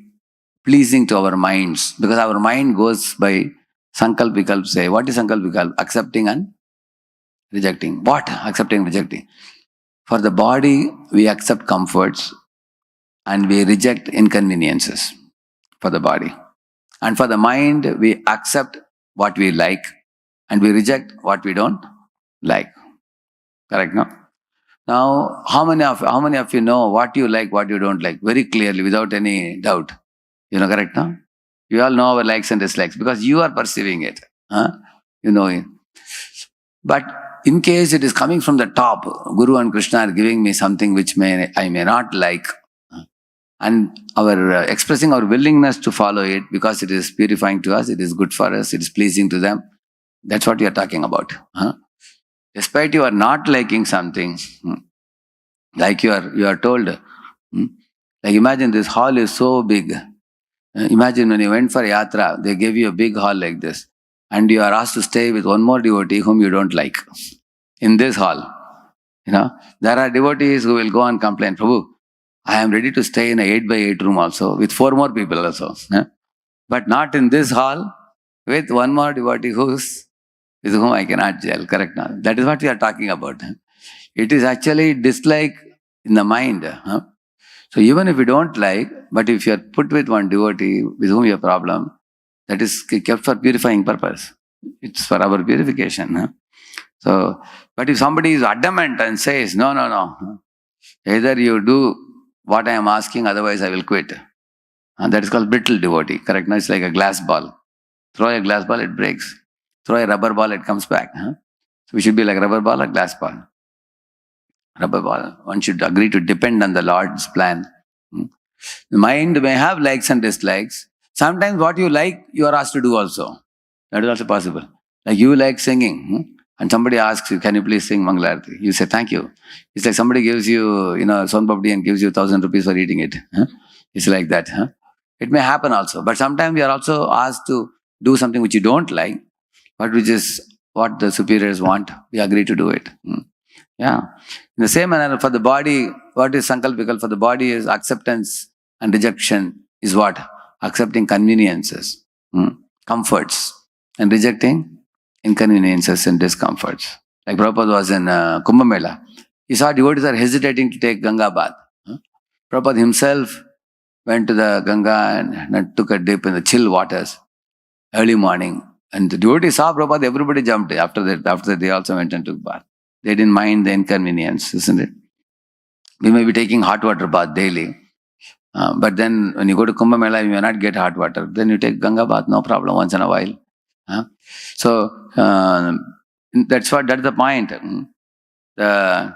Speaker 1: pleasing to our minds, because our mind goes by sankalp vikalp. Say, what is sankalp vikalp? Accepting and rejecting. What? Accepting and rejecting. For the body, we accept comforts and we reject inconveniences for the body. And for the mind, we accept what we like and we reject what we don't like. Correct, no? Now, how many of you know what you like, what you don't like, very clearly, without any doubt? Correct, no? You all know our likes and dislikes because you are perceiving it. You know it. But in case it is coming from the top, Guru and Krishna are giving me something which I may not like, and our expressing our willingness to follow it because it is purifying to us, it is good for us, it is pleasing to them. That's what we are talking about. Despite you are not liking something, like you are told, like imagine this hall is so big. Imagine when you went for yatra, they gave you a big hall like this, and you are asked to stay with one more devotee whom you don't like in this hall. There are devotees who will go and complain, "Prabhu, I am ready to stay in a 8x8 room also with 4 more people also, but not in this hall with one more devotee with whom I cannot gel." Correct now? That is what we are talking about. It is actually dislike in the mind. So even if you don't like, but if you are put with one devotee with whom you have a problem, that is kept for purifying purpose. It's for our purification. So, but if somebody is adamant and says, no, either you do what I am asking, otherwise I will quit. And that is called brittle devotee. Correct? Now it's like a glass ball. Throw a glass ball, it breaks. Throw a rubber ball, it comes back. So we should be like rubber ball or glass ball. Rubber ball. One should agree to depend on the Lord's plan. The mind may have likes and dislikes. Sometimes what you like, you are asked to do also. That is also possible. Like you like singing, and somebody asks you, "Can you please sing Mangalarti?" You say, "Thank you." It's like somebody gives you, son papdi and gives you 1,000 rupees for eating it. It's like that. It may happen also. But sometimes we are also asked to do something which you don't like, but which is what the superiors want. We agree to do it. Yeah. In the same manner, for the body, what is sankalpikal? For the body is acceptance and rejection is what? Accepting conveniences, comforts, and rejecting inconveniences and discomforts. Like Prabhupada was in Kumbh Mela. He saw devotees are hesitating to take Ganga bath. Prabhupada himself went to the Ganga and took a dip in the chill waters early morning. And the devotees saw Prabhupada, everybody jumped. After that, they also went and took bath. They didn't mind the inconvenience, isn't it? We may be taking hot water bath daily. But then when you go to Kumbh Mela, you may not get hot water. Then you take Ganga bath, no problem, once in a while. So that's the point. The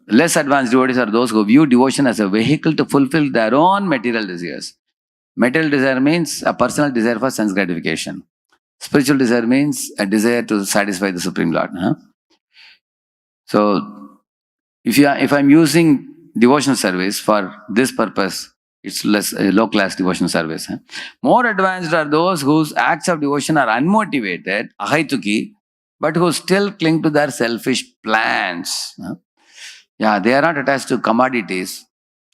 Speaker 1: less advanced devotees are those who view devotion as a vehicle to fulfill their own material desires. Material desire means a personal desire for sense gratification. Spiritual desire means a desire to satisfy the Supreme Lord. So, if I'm using devotional service for this purpose, it's less low class devotional service. More advanced are those whose acts of devotion are unmotivated, ahaituki, but who still cling to their selfish plans. Yeah, they are not attached to commodities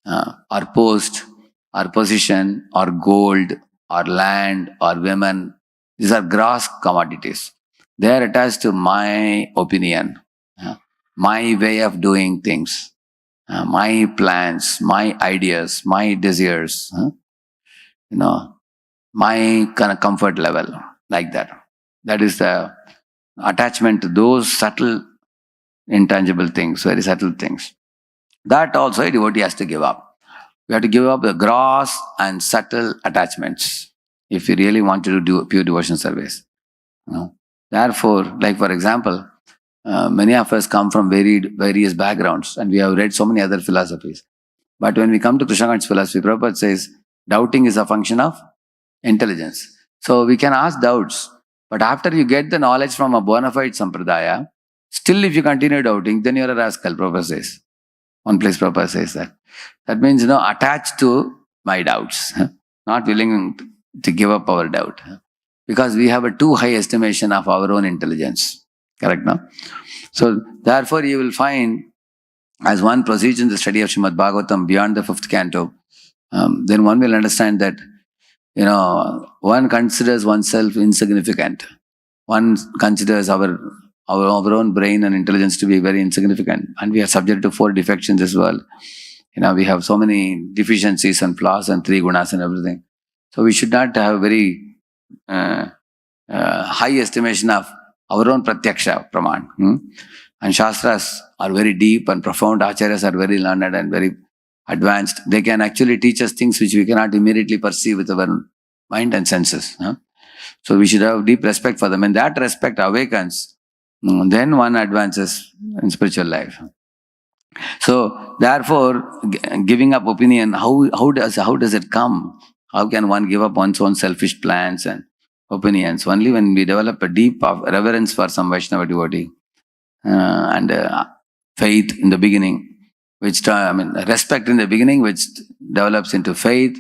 Speaker 1: or post or position or gold or land or women. These are gross commodities. They are attached to my opinion, my way of doing things, my plans, my ideas, my desires, my kind of comfort level, like that. That is the attachment to those subtle, intangible things, very subtle things. That also a devotee has to give up. We have to give up the gross and subtle attachments if we really want to do pure devotion service. Therefore, like for example, many of us come from various backgrounds and we have read so many other philosophies. But when we come to Krishna conscious philosophy, Prabhupada says doubting is a function of intelligence. So we can ask doubts, but after you get the knowledge from a bona fide sampradaya, still if you continue doubting, then you're a rascal, Prabhupada says. One place Prabhupada says that. That means, attached to my doubts, not willing to give up our doubt. Because we have a too high estimation of our own intelligence. Correct, no? So, therefore, you will find, as one proceeds in the study of Srimad Bhagavatam beyond the 5th canto, then one will understand that, one considers oneself insignificant. One considers our own brain and intelligence to be very insignificant. And we are subject to 4 defects in this world. We have so many deficiencies and flaws and 3 gunas and everything. So we should not have very high estimation of our own pratyaksha praman. And shastras are very deep and profound. Acharyas are very learned and very advanced. They can actually teach us things which we cannot immediately perceive with our mind and senses. So we should have deep respect for them. And that respect awakens, then one advances in spiritual life. So therefore, giving up opinion, how does it come? How can one give up one's own selfish plans and opinions? Only when we develop a deep reverence for some Vaishnava devotee and faith in the beginning, respect in the beginning, which develops into faith,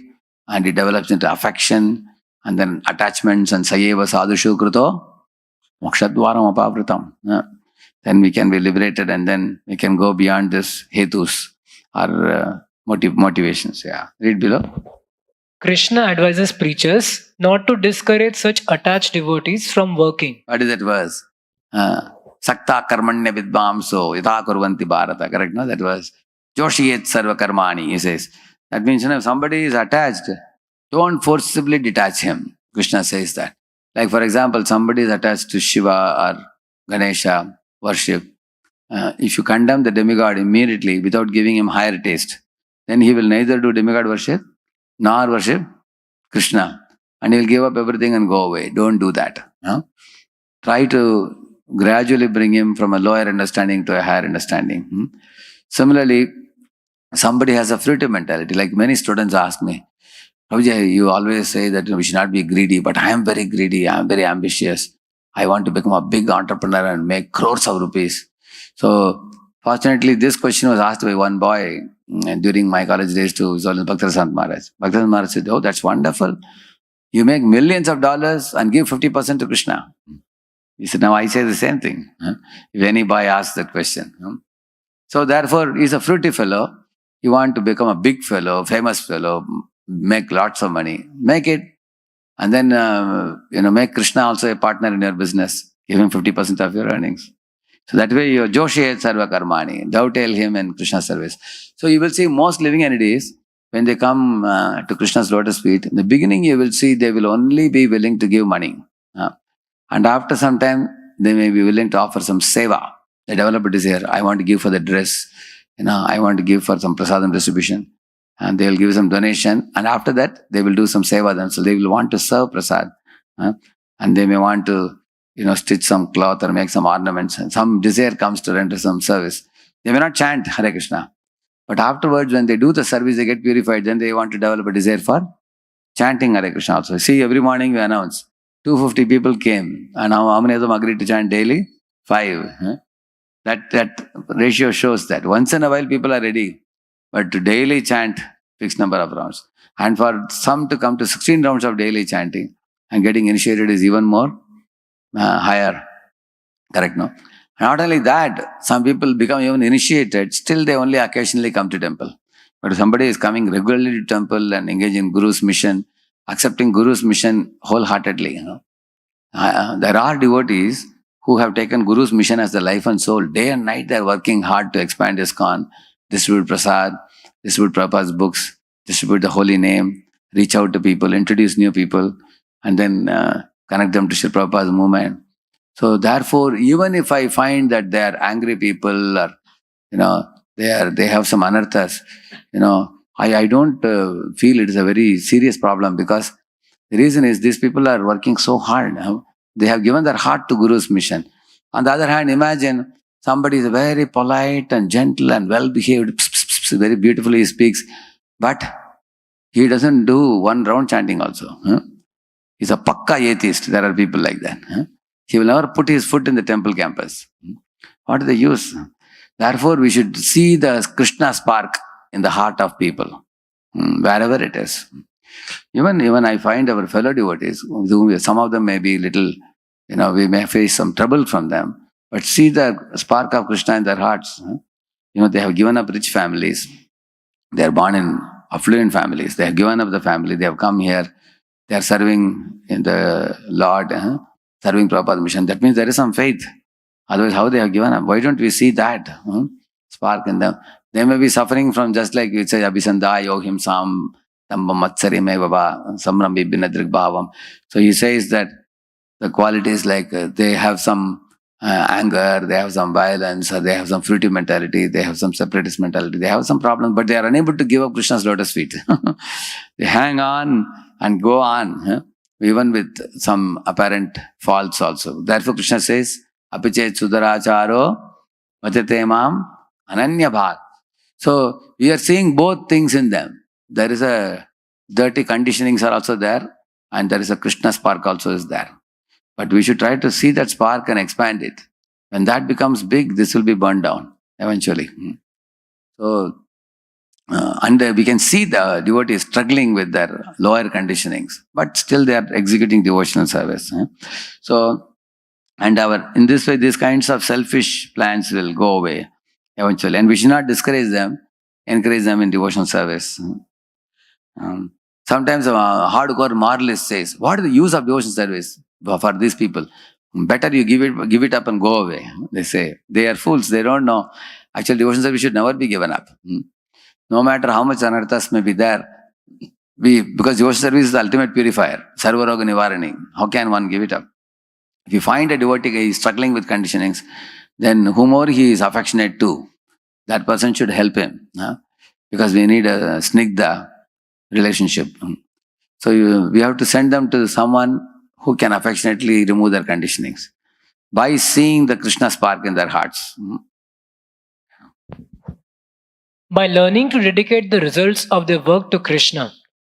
Speaker 1: and it develops into affection, and then attachments, and sayeva sadhushu krito mokshadvaram apavritam. Then we can be liberated, and then we can go beyond this hetus or motivations. Yeah, read below.
Speaker 2: Krishna advises preachers not to discourage such attached devotees from working.
Speaker 1: What is that verse? Sakta karmanya vidvamso yatha kurvanti bharata. Correct, no? That was Joshiyet sarva karmani, he says. That means, if somebody is attached, don't forcibly detach him. Krishna says that. Like for example, somebody is attached to Shiva or Ganesha worship. If you condemn the demigod immediately without giving him higher taste, then he will neither do demigod worship nor worship Krishna. And he will give up everything and go away. Don't do that. Try to gradually bring him from a lower understanding to a higher understanding. Similarly, somebody has a fruitive mentality. Like many students ask me, Prabhuji, you always say that we should not be greedy, but I am very greedy, I am very ambitious. I want to become a big entrepreneur and make crores of rupees. So, fortunately, this question was asked by one boy during my college days to Bhaktivinoda Maharaj. Bhaktivinoda Maharaj said, oh, that's wonderful. You make millions of dollars and give 50% to Krishna. He said, now I say the same thing. If any boy asks that question. So therefore, he's a fruity fellow. You want to become a big fellow, famous fellow, make lots of money. Make it. And then, make Krishna also a partner in your business. Give him 50% of your earnings. So that way, you Joshiyet sarva karmani. Dovetail him in Krishna service. So you will see most living entities, when they come to Krishna's lotus feet, in the beginning you will see they will only be willing to give money. And after some time, they may be willing to offer some seva. They develop a desire. I want to give for the dress. I want to give for some prasadam distribution. And they will give some donation. And after that, they will do some seva themselves. They will want to serve prasad. And and they may want to, stitch some cloth or make some ornaments, and some desire comes to render some service. They may not chant Hare Krishna, but afterwards, when they do the service, they get purified. Then they want to develop a desire for chanting Hare Krishna also. See, every morning we announce 250 people came, and how many of them agreed to chant daily? 5. Huh? That ratio shows that once in a while people are ready, but to daily chant fixed number of rounds. And for some to come to 16 rounds of daily chanting and getting initiated is even more higher. Correct, no? Not only that, some people become even initiated, still they only occasionally come to temple. But if somebody is coming regularly to temple and engage in Guru's mission, accepting Guru's mission wholeheartedly, there are devotees who have taken Guru's mission as their life and soul. Day and night they are working hard to expand ISKCON, distribute prasad, distribute Prabhupada's books, distribute the holy name, reach out to people, introduce new people, and then connect them to Sri Prabhupada's movement. So therefore, even if I find that they are angry people or, they have some anarthas, I don't feel it is a very serious problem, because the reason is these people are working so hard. They have given their heart to Guru's mission. On the other hand, imagine somebody is very polite and gentle and well-behaved, very beautifully he speaks, but he doesn't do one round chanting also. He's a pakka atheist. There are people like that. He will never put his foot in the temple campus. What is the use? Therefore, we should see the Krishna spark in the heart of people, wherever it is. Even I find our fellow devotees, some of them may be little, we may face some trouble from them, but see the spark of Krishna in their hearts. They have given up rich families. They are born in affluent families. They have given up the family. They have come here. They are serving in the Lord, serving Prabhupada's mission. That means there is some faith. Otherwise, how they have given up? Why don't we see that spark in them? They may be suffering from, just like we say, Abhisanda yohim sam tambam matsari me baba samram bibinadrik bhavam. So he says that the qualities like they have some anger, they have some violence, or they have some fruitive mentality, they have some separatist mentality, they have some problems, but they are unable to give up Krishna's lotus feet. They hang on and go on, even with some apparent faults also. Therefore, Krishna says, Apichet Sudaracharo Vachate Mam Ananya Bhag. So, we are seeing both things in them. There is a dirty conditionings are also there, and there is a Krishna spark also is there. But we should try to see that spark and expand it. When that becomes big, this will be burned down eventually. So, and we can see the devotees struggling with their lower conditionings, but still they are executing devotional service. So, and in this way, these kinds of selfish plans will go away eventually. And we should not discourage them, encourage them in devotional service. Sometimes a hardcore moralist says, what is the use of devotional service for these people? Better you give it up and go away. They say, they are fools, they don't know. Actually, devotional service should never be given up. No matter how much anarthas may be there, because devotional service is the ultimate purifier, sarvaroga nivarani. How can one give it up? If you find a devotee guy is struggling with conditionings, then whomever he is affectionate to, that person should help him. Because we need a snigdha relationship. So we have to send them to someone who can affectionately remove their conditionings by seeing the Krishna spark in their hearts.
Speaker 2: By learning to dedicate the results of their work to Krishna,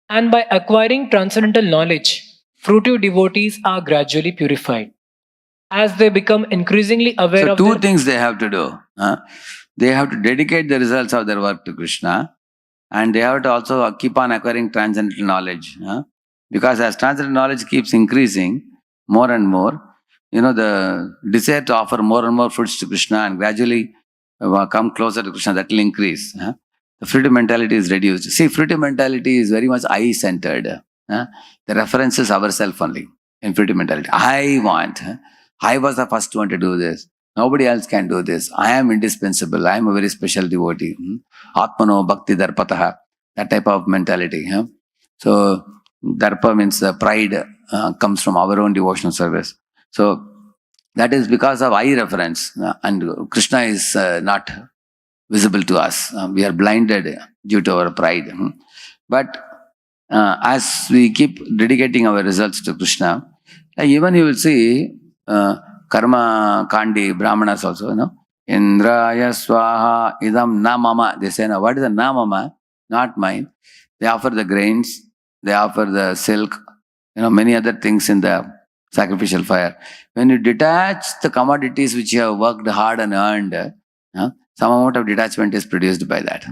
Speaker 2: and by acquiring transcendental knowledge, fruitive devotees are gradually purified. As they become increasingly aware of
Speaker 1: two things they have to do. They have to dedicate the results of their work to Krishna, and they have to also keep on acquiring transcendental knowledge. Because as transcendental knowledge keeps increasing more and more, the desire to offer more and more fruits to Krishna and gradually come closer to Krishna, that will increase. The fruitive mentality is reduced. See, fruitive mentality is very much I-centered. The reference is ourself only in fruitive mentality. I want. I was the first one to do this. Nobody else can do this. I am indispensable. I am a very special devotee. Atmano bhakti darpataha. That type of mentality. So, darpa means the pride comes from our own devotional service. So, that is because of I reference. And Krishna is not visible to us. We are blinded due to our pride. But as we keep dedicating our results to Krishna, Even you will see karma kandi brahmanas also, Indraya swaha idam na mama. They say, now what is the na mama? Not mine. They offer the grains, they offer the silk, many other things in the sacrificial fire. When you detach the commodities which you have worked hard and earned, some amount of detachment is produced by that.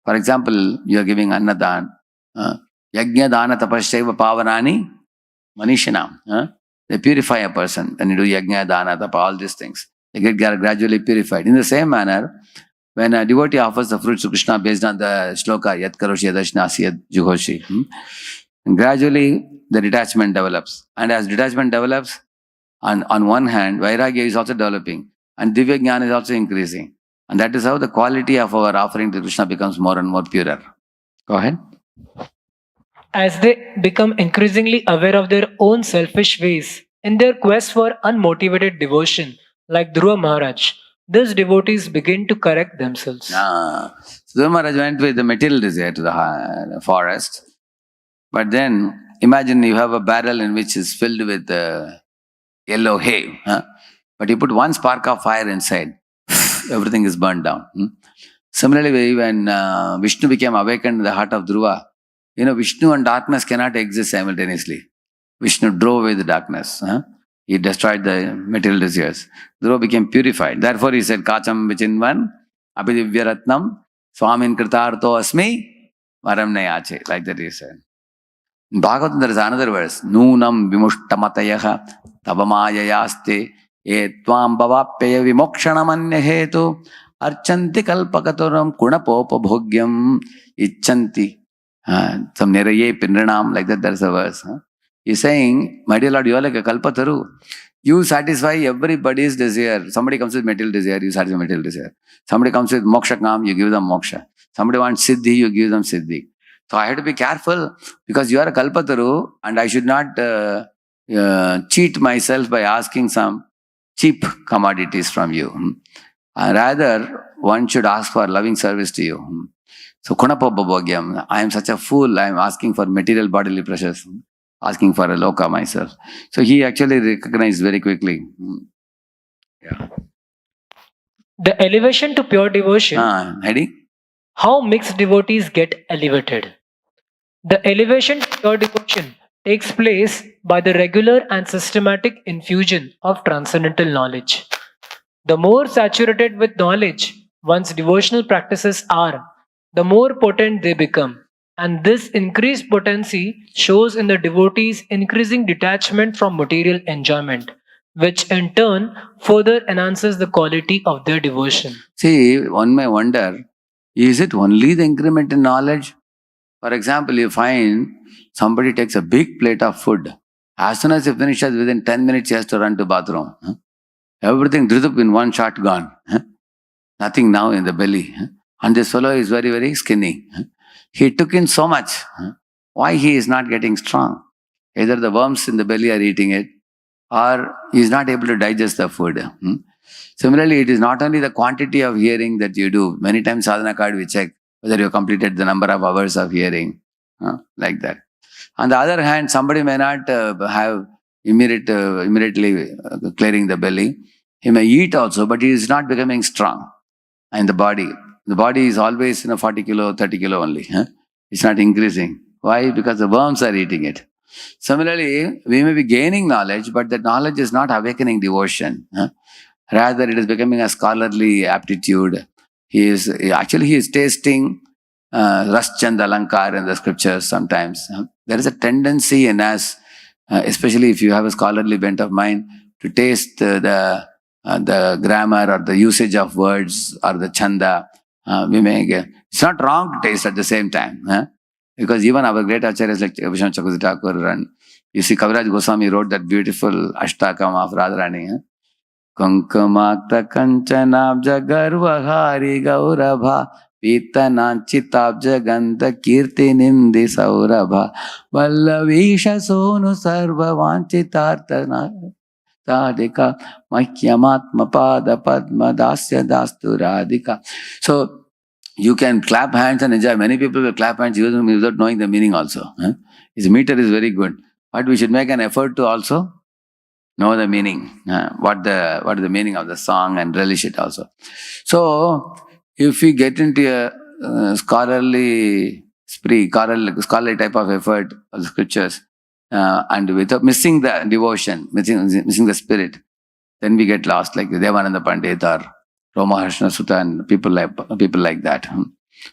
Speaker 1: For example, you are giving annadan, yajna dana tapashaiva pavanani manishanam. They purify a person. When you do yajna, dana, tapa, all these things, they get gradually purified. In the same manner, when a devotee offers the fruits to Krishna based on the shloka, yat karoshi yadashnasi yad juhoshi, gradually the detachment develops. And as detachment develops, on one hand, vairagya is also developing, and divya jnana is also increasing. And that is how the quality of our offering to Krishna becomes more and more purer. Go ahead.
Speaker 2: As they become increasingly aware of their own selfish ways in their quest for unmotivated devotion, like Dhruva Maharaj, these devotees begin to correct themselves.
Speaker 1: So Dhruva Maharaj went with the material desire to the forest. But then, imagine you have a barrel in which is filled with yellow hay. But you put one spark of fire inside, everything is burned down. Similarly, when Vishnu became awakened in the heart of Dhruva, Vishnu and darkness cannot exist simultaneously. Vishnu drove away the darkness. He destroyed the material desires. Dhruva became purified. Therefore, he said, Kacham vichinvan, abhidivyaratnam, swamin kritartho asmi, varam nayache. Like that he said. In Bhagavatam, there is another verse. Nunam vimushtamatayaha tabamayayaste etvam bhavapya vimokshanamanya hetu archanti kalpakaturam kunapopa bhogyam icchanti. Some neraye pinranam, like that, there is a verse. He's saying, my dear Lord, you are like a kalpataru. You satisfy everybody's desire. Somebody comes with material desire, you satisfy material desire. Somebody comes with moksha kam, you give them moksha. Somebody wants siddhi, you give them siddhi. So I have to be careful because you are a kalpataru and I should not cheat myself by asking some cheap commodities from you. Rather, one should ask for loving service to you. So, Kunapabhagyam, I am such a fool, I am asking for material bodily pleasures, asking for a loka myself. So, he actually recognized very quickly. Yeah.
Speaker 2: The elevation to pure devotion.
Speaker 1: Heidi?
Speaker 2: How mixed devotees get elevated. The elevation to pure devotion takes place by the regular and systematic infusion of transcendental knowledge. The more saturated with knowledge one's devotional practices are, the more potent they become. And this increased potency shows in the devotee's increasing detachment from material enjoyment, which in turn further enhances the quality of their devotion.
Speaker 1: See, one may wonder, is it only the increment in knowledge? For example, you find somebody takes a big plate of food. As soon as he finishes, within 10 minutes, he has to run to bathroom. Everything drizzled in one shot gone. Nothing now in the belly. And this fellow is very, very skinny. He took in so much. Why he is not getting strong? Either the worms in the belly are eating it, or he is not able to digest the food. Similarly, it is not only the quantity of hearing that you do. Many times sadhana card we check whether you have completed the number of hours of hearing. Like that. On the other hand, somebody may not have immediately clearing the belly. He may eat also, but he is not becoming strong. And the body is always 40 kilo, 30 kilo only. It's not increasing. Why? Because the worms are eating it. Similarly, we may be gaining knowledge, but that knowledge is not awakening devotion. Rather, it is becoming a scholarly aptitude. He is tasting Raschand Alankar in the scriptures sometimes. There is a tendency in us, especially if you have a scholarly bent of mind, to taste the grammar or the usage of words or the chanda. It's not wrong to taste at the same time. Because even our great acharyas like Vishnu Chakravarti Thakur and you see Kaviraj Goswami wrote that beautiful Ashtakam of Radharani. Kunkumakta Kanchanabja Garvahari Gaurabha Pitananchitabja Gandha Kirti Nindi Saurabha Vallavisha Sonu Sarva Vanchitartana Radhika Makyamatma Pada Padma Dasya Dastu Radhika. So you can clap hands and enjoy. Many people will clap hands without knowing the meaning also. His meter is very good. But we should make an effort to also know the meaning, what is the meaning of the song, and relish it also. So, if we get into a scholarly spree, scholarly type of effort of the scriptures, and without missing the devotion, missing the spirit, then we get lost, like Devananda Pandit or Ramaharshana Sutta and people like that.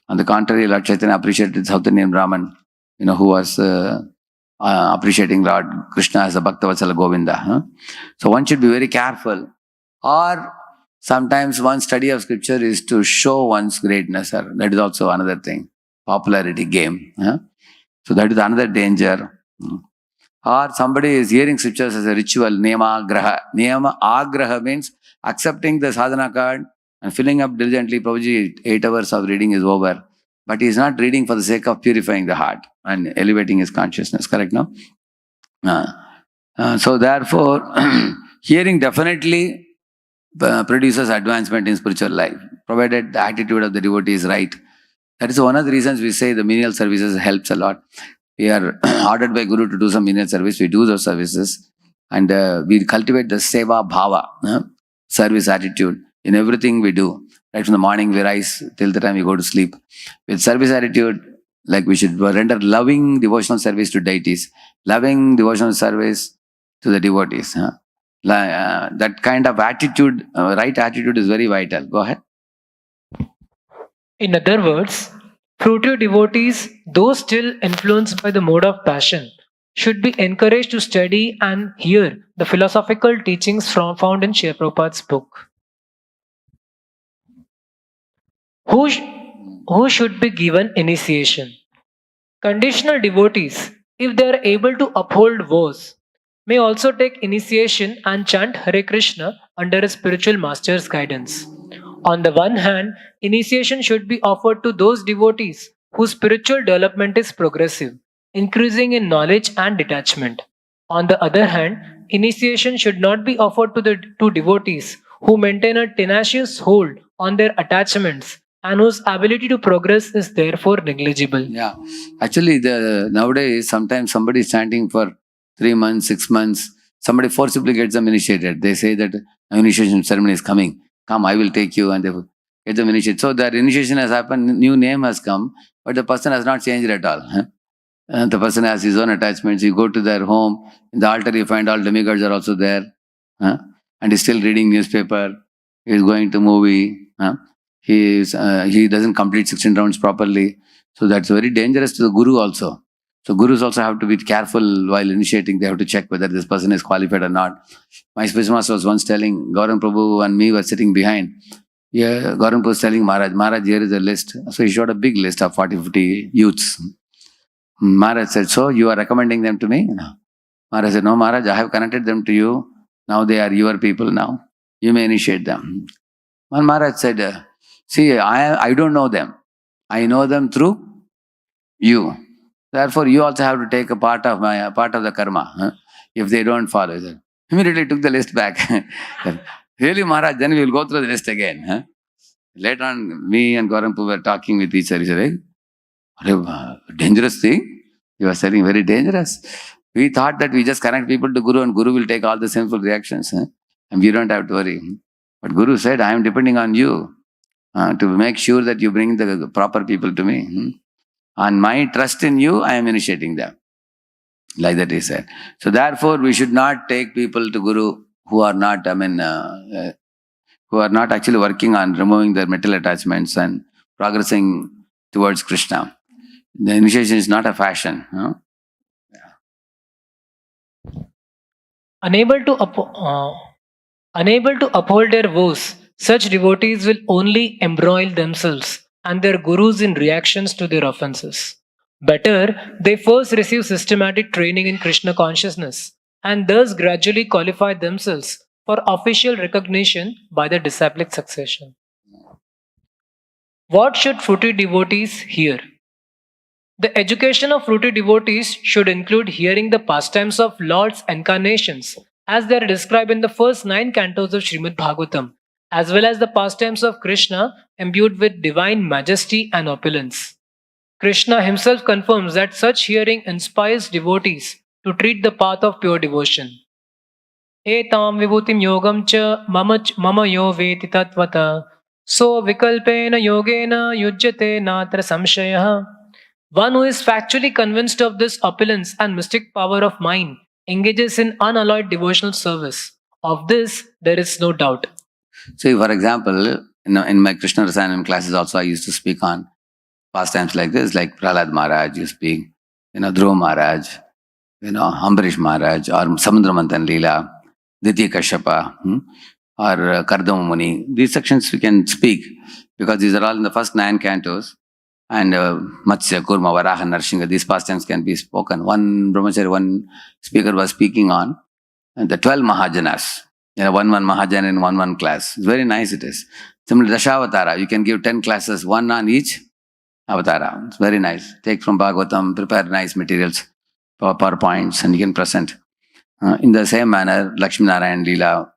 Speaker 1: On the contrary, Lord Chaitanya appreciated South Indian Brahman, who was appreciating Lord Krishna as a Bhaktavatsala Govinda. So one should be very careful. Or sometimes one study of scripture is to show one's greatness. That is also another thing. Popularity game. So that is another danger. Or somebody is hearing scriptures as a ritual, niyama agraha. Niyama agraha means accepting the sadhana card and filling up diligently. Prabhuji, 8 hours of reading is over. But he is not reading for the sake of purifying the heart and elevating his consciousness. Correct, no? So therefore, hearing definitely produces advancement in spiritual life, provided the attitude of the devotee is right. That is one of the reasons we say the menial services helps a lot. We are ordered by Guru to do some menial service. We do those services, and we cultivate the seva bhava, service attitude in everything we do. Right from the morning we rise till the time we go to sleep. With service attitude, like we should render loving devotional service to deities, loving devotional service to the devotees. That kind of attitude, right attitude is very vital. Go ahead.
Speaker 2: In other words, fruitive devotees, though still influenced by the mode of passion, should be encouraged to study and hear the philosophical teachings found in Srila Prabhupada's book. Who should be given initiation? Conditional devotees, if they are able to uphold vows, may also take initiation and chant Hare Krishna under a spiritual master's guidance. On the one hand, initiation should be offered to those devotees whose spiritual development is progressive, increasing in knowledge and detachment. On the other hand, initiation should not be offered to devotees who maintain a tenacious hold on their attachments and whose ability to progress is therefore negligible.
Speaker 1: Yeah, actually, nowadays sometimes somebody is chanting for 3 months, 6 months. Somebody forcibly gets them initiated. They say that initiation ceremony is coming. Come, I will take you, and they get them initiated. So their initiation has happened. New name has come, but the person has not changed at all. And the person has his own attachments. You go to their home, in the altar you find all demigods are also there, and he's still reading newspaper. He's going to movie. He doesn't complete 16 rounds properly. So that's very dangerous to the guru also. So gurus also have to be careful while initiating. They have to check whether this person is qualified or not. My spiritual master was once telling, Gauram Prabhu and me were sitting behind. Yeah, Gauram Prabhu was telling Maharaj, here is a list. So he showed a big list of 40, 50 youths. Maharaj said, so you are recommending them to me? No. Maharaj said, no Maharaj, I have connected them to you. Now they are your people now. You may initiate them. And Maharaj said, see, I don't know them. I know them through you. Therefore, you also have to take a part of the karma. If they don't follow. Immediately took the list back. Really, Maharaj, then we will go through the list again. Later on, me and Gauram were talking with each other. Dangerous thing. You are saying very dangerous. We thought that we just connect people to Guru and Guru will take all the sinful reactions. And we don't have to worry. But Guru said, I am depending on you to make sure that you bring the proper people to me. On my trust in you, I am initiating them. Like that he said. So therefore, we should not take people to Guru who are not, who are not actually working on removing their material attachments and progressing towards Krishna. The initiation is not a fashion.
Speaker 2: Unable to uphold their vows, such devotees will only embroil themselves and their gurus in reactions to their offenses. Better, they first receive systematic training in Krishna consciousness and thus gradually qualify themselves for official recognition by the disciplic succession. What should fruitive devotees hear? The education of fruitive devotees should include hearing the pastimes of Lord's incarnations as they are described in the first 9 cantos of Srimad Bhagavatam, as well as the pastimes of Krishna imbued with divine majesty and opulence. Krishna himself confirms that such hearing inspires devotees to tread the path of pure devotion. Etam vibhutim yogam cha mama yo veti tatvata. So vikalpena yogena yujyate natra samshayah. One who is factually convinced of this opulence and mystic power of mind engages in unalloyed devotional service. Of this, there is no doubt.
Speaker 1: So, for example, in my Krishna Rasanam classes also, I used to speak on pastimes like this, like Prahlad Maharaj, you speak, Dhruva Maharaj, Ambarish Maharaj, or Samudra Manthan Leela, Ditya Kashyapa, or Kardama Muni. These sections we can speak because these are all in the first 9 cantos. And Matsya, Kurma, Varaha, Narsingha, these pastimes can be spoken. One brahmachari, one speaker was speaking on the 12 Mahajanas. One Mahajana in one class. It's very nice it is. Similarly, Dashavatara, you can give 10 classes, one on each avatara. It's very nice. Take from Bhagavatam, prepare nice materials, PowerPoints, and you can present. In the same manner, Lakshmi Narayan Leela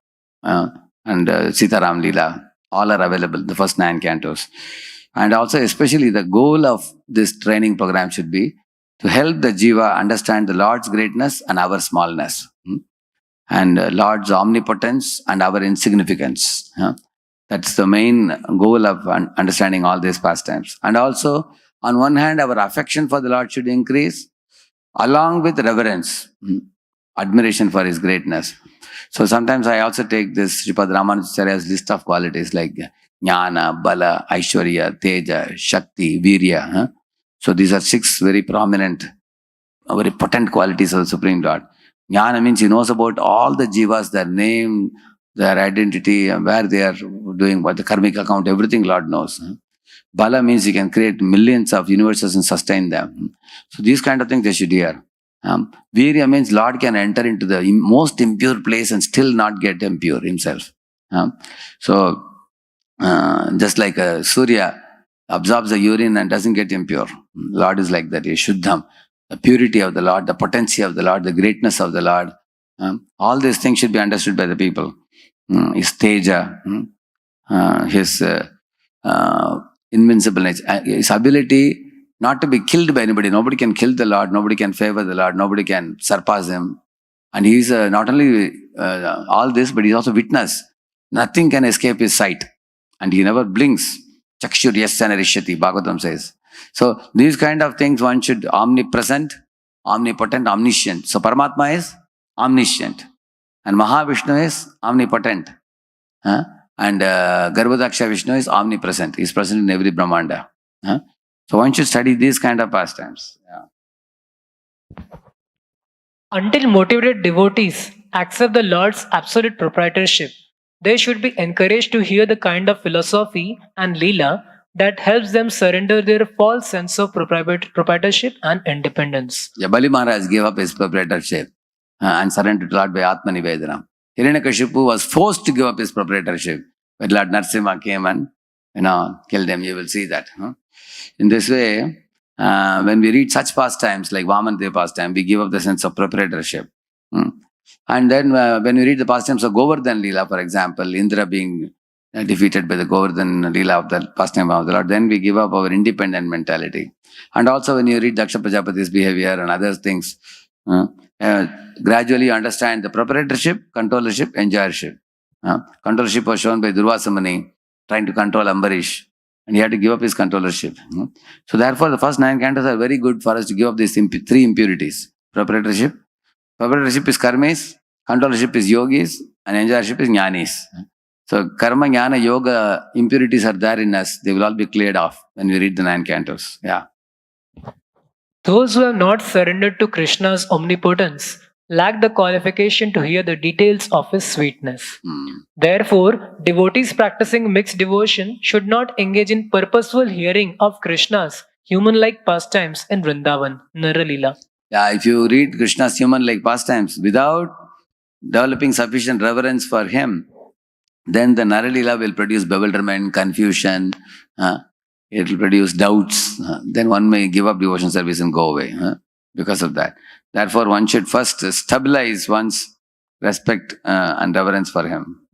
Speaker 1: and Sitaram Leela, all are available, the first 9 cantos. And also, especially, the goal of this training program should be to help the jiva understand the Lord's greatness and our smallness, and Lord's omnipotence and our insignificance. That's the main goal of understanding all these pastimes. And also, on one hand, our affection for the Lord should increase, along with reverence, admiration for His greatness. So sometimes I also take this Sripad Ramanujacharya's list of qualities like Jnana, Bala, Aishwarya, Teja, Shakti, Virya. So these are 6 very prominent, very potent qualities of the Supreme Lord. Jnana means He knows about all the jivas, their name, their identity, where they are doing what, the karmic account, everything Lord knows. Bala means He can create millions of universes and sustain them. So these kind of things they should hear. Virya means Lord can enter into the most impure place and still not get impure Himself. So just like Surya absorbs the urine and doesn't get impure. Lord is like that. He is Shuddham. The purity of the Lord, the potency of the Lord, the greatness of the Lord. All these things should be understood by the people. His Teja, His invincible nature, His ability not to be killed by anybody. Nobody can kill the Lord, nobody can favor the Lord, nobody can surpass Him. And He is not only all this, but He is also witness. Nothing can escape His sight. And He never blinks. Chakshur yasana rishyati, Bhagavatam says. So these kind of things one should omnipresent, omnipotent, omniscient. So Paramatma is omniscient. And Mahavishnu is omnipotent. And Garbhodaksha Vishnu is omnipresent. He is present in every Brahmanda. So one should study these kind of pastimes.
Speaker 2: Until motivated devotees accept the Lord's absolute proprietorship, they should be encouraged to hear the kind of philosophy and Leela that helps them surrender their false sense of proprietorship and independence.
Speaker 1: Bali Maharaj gave up his proprietorship and surrendered to Lord by Atma Nivedana. Hiranyakashipu was forced to give up his proprietorship. When Lord Narasimha came and killed him, you will see that. In this way, when we read such pastimes like Vamandev pastime, we give up the sense of proprietorship. And then when we read the pastimes of Govardhan Leela, for example, Indra being defeated by the Govardhan Leela of the pastime of the Lord, then we give up our independent mentality. And also when you read Daksha Prajapati's behavior and other things, gradually you understand the proprietorship, controllership, enjoyership. Controllership was shown by Durvasa Muni, trying to control Ambarish. And he had to give up his controllership. So therefore, the first 9 cantos are very good for us to give up these 3 impurities. Proprietorship is karmis, controllership is yogis, and enjoyership is jnanis. So karma, jnana, yoga impurities are there in us. They will all be cleared off when we read the 9 cantos.
Speaker 2: Those who have not surrendered to Krishna's omnipotence lack the qualification to hear the details of His sweetness. Therefore, devotees practicing mixed devotion should not engage in purposeful hearing of Krishna's human-like pastimes in Vrindavan, Naralila.
Speaker 1: If you read Krishna's human-like pastimes without developing sufficient reverence for Him, then the Naralila will produce bewilderment, confusion, it will produce doubts. Then one may give up devotion service and go away because of that. Therefore, one should first stabilize one's respect and reverence for Him.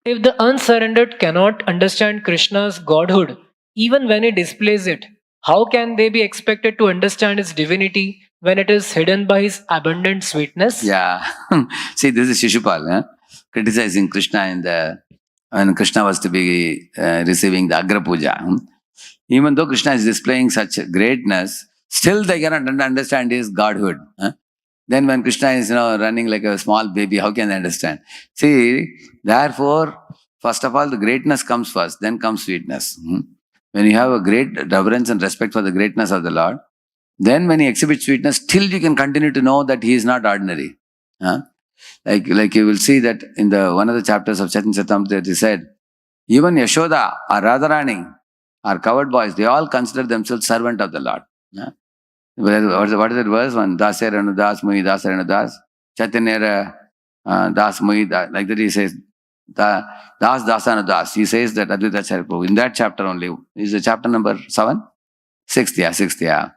Speaker 2: If the unsurrendered cannot understand Krishna's godhood, even when he displays it, how can they be expected to understand His divinity when it is hidden by his abundant sweetness?
Speaker 1: Yeah. See, this is Shishupal criticizing Krishna when Krishna was to be receiving the Agra Puja. Even though Krishna is displaying such greatness, still they cannot understand his godhood. Then when Krishna is running like a small baby, how can they understand? See, therefore, first of all, the greatness comes first, then comes sweetness. When you have a great reverence and respect for the greatness of the Lord, then when he exhibits sweetness, still you can continue to know that he is not ordinary. Like you will see that in one of the chapters of Chaitanya Charitamrita, he said, even Yashoda or Radharani or covered boys, they all consider themselves servant of the Lord. What is that verse? One, Dasya Ranu Das, Mui Das Ranu Das, Chaitanya Das Mui Das. Like that he says, Das Dasanu Das. He says that Advaita Acharya Prabhu. In that chapter only, is the chapter number 7? 6th, yeah, 6th, yeah.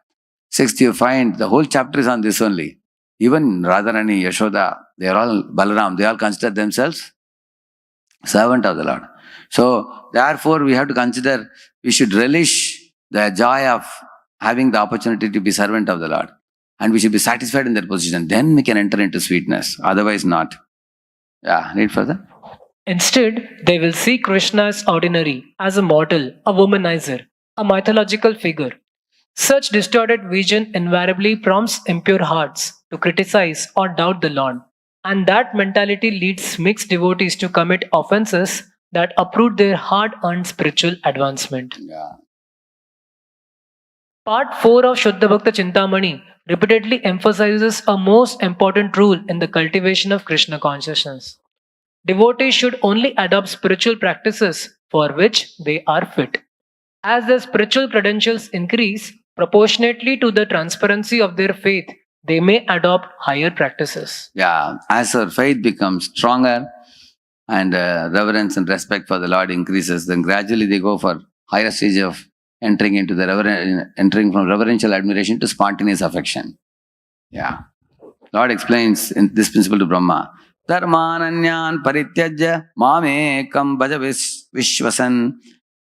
Speaker 1: 6th you find, the whole chapter is on this only. Even Radharani, Yashoda, they are all, Balaram, they all consider themselves servant of the Lord. So, therefore, we have to consider, we should relish the joy of having the opportunity to be servant of the Lord. And we should be satisfied in that position. Then we can enter into sweetness. Otherwise not. Yeah, read further.
Speaker 2: Instead, they will see Krishna as ordinary, as a mortal, a womanizer, a mythological figure. Such distorted vision invariably prompts impure hearts to criticize or doubt the Lord. And that mentality leads mixed devotees to commit offenses that uproot their hard-earned spiritual advancement.
Speaker 1: Yeah.
Speaker 2: Part 4 of Shuddha Bhakta Chintamani repeatedly emphasizes a most important rule in the cultivation of Krishna consciousness. Devotees should only adopt spiritual practices for which they are fit. As their spiritual credentials increase proportionately to the transparency of their faith, they may adopt higher practices.
Speaker 1: Yeah, as our faith becomes stronger and reverence and respect for the Lord increases, then gradually they go for higher stage of entering from reverential admiration to spontaneous affection. Yeah. Lord explains in this principle to Brahma. Dharmananyan parityajya mamekam bhaja vishwasan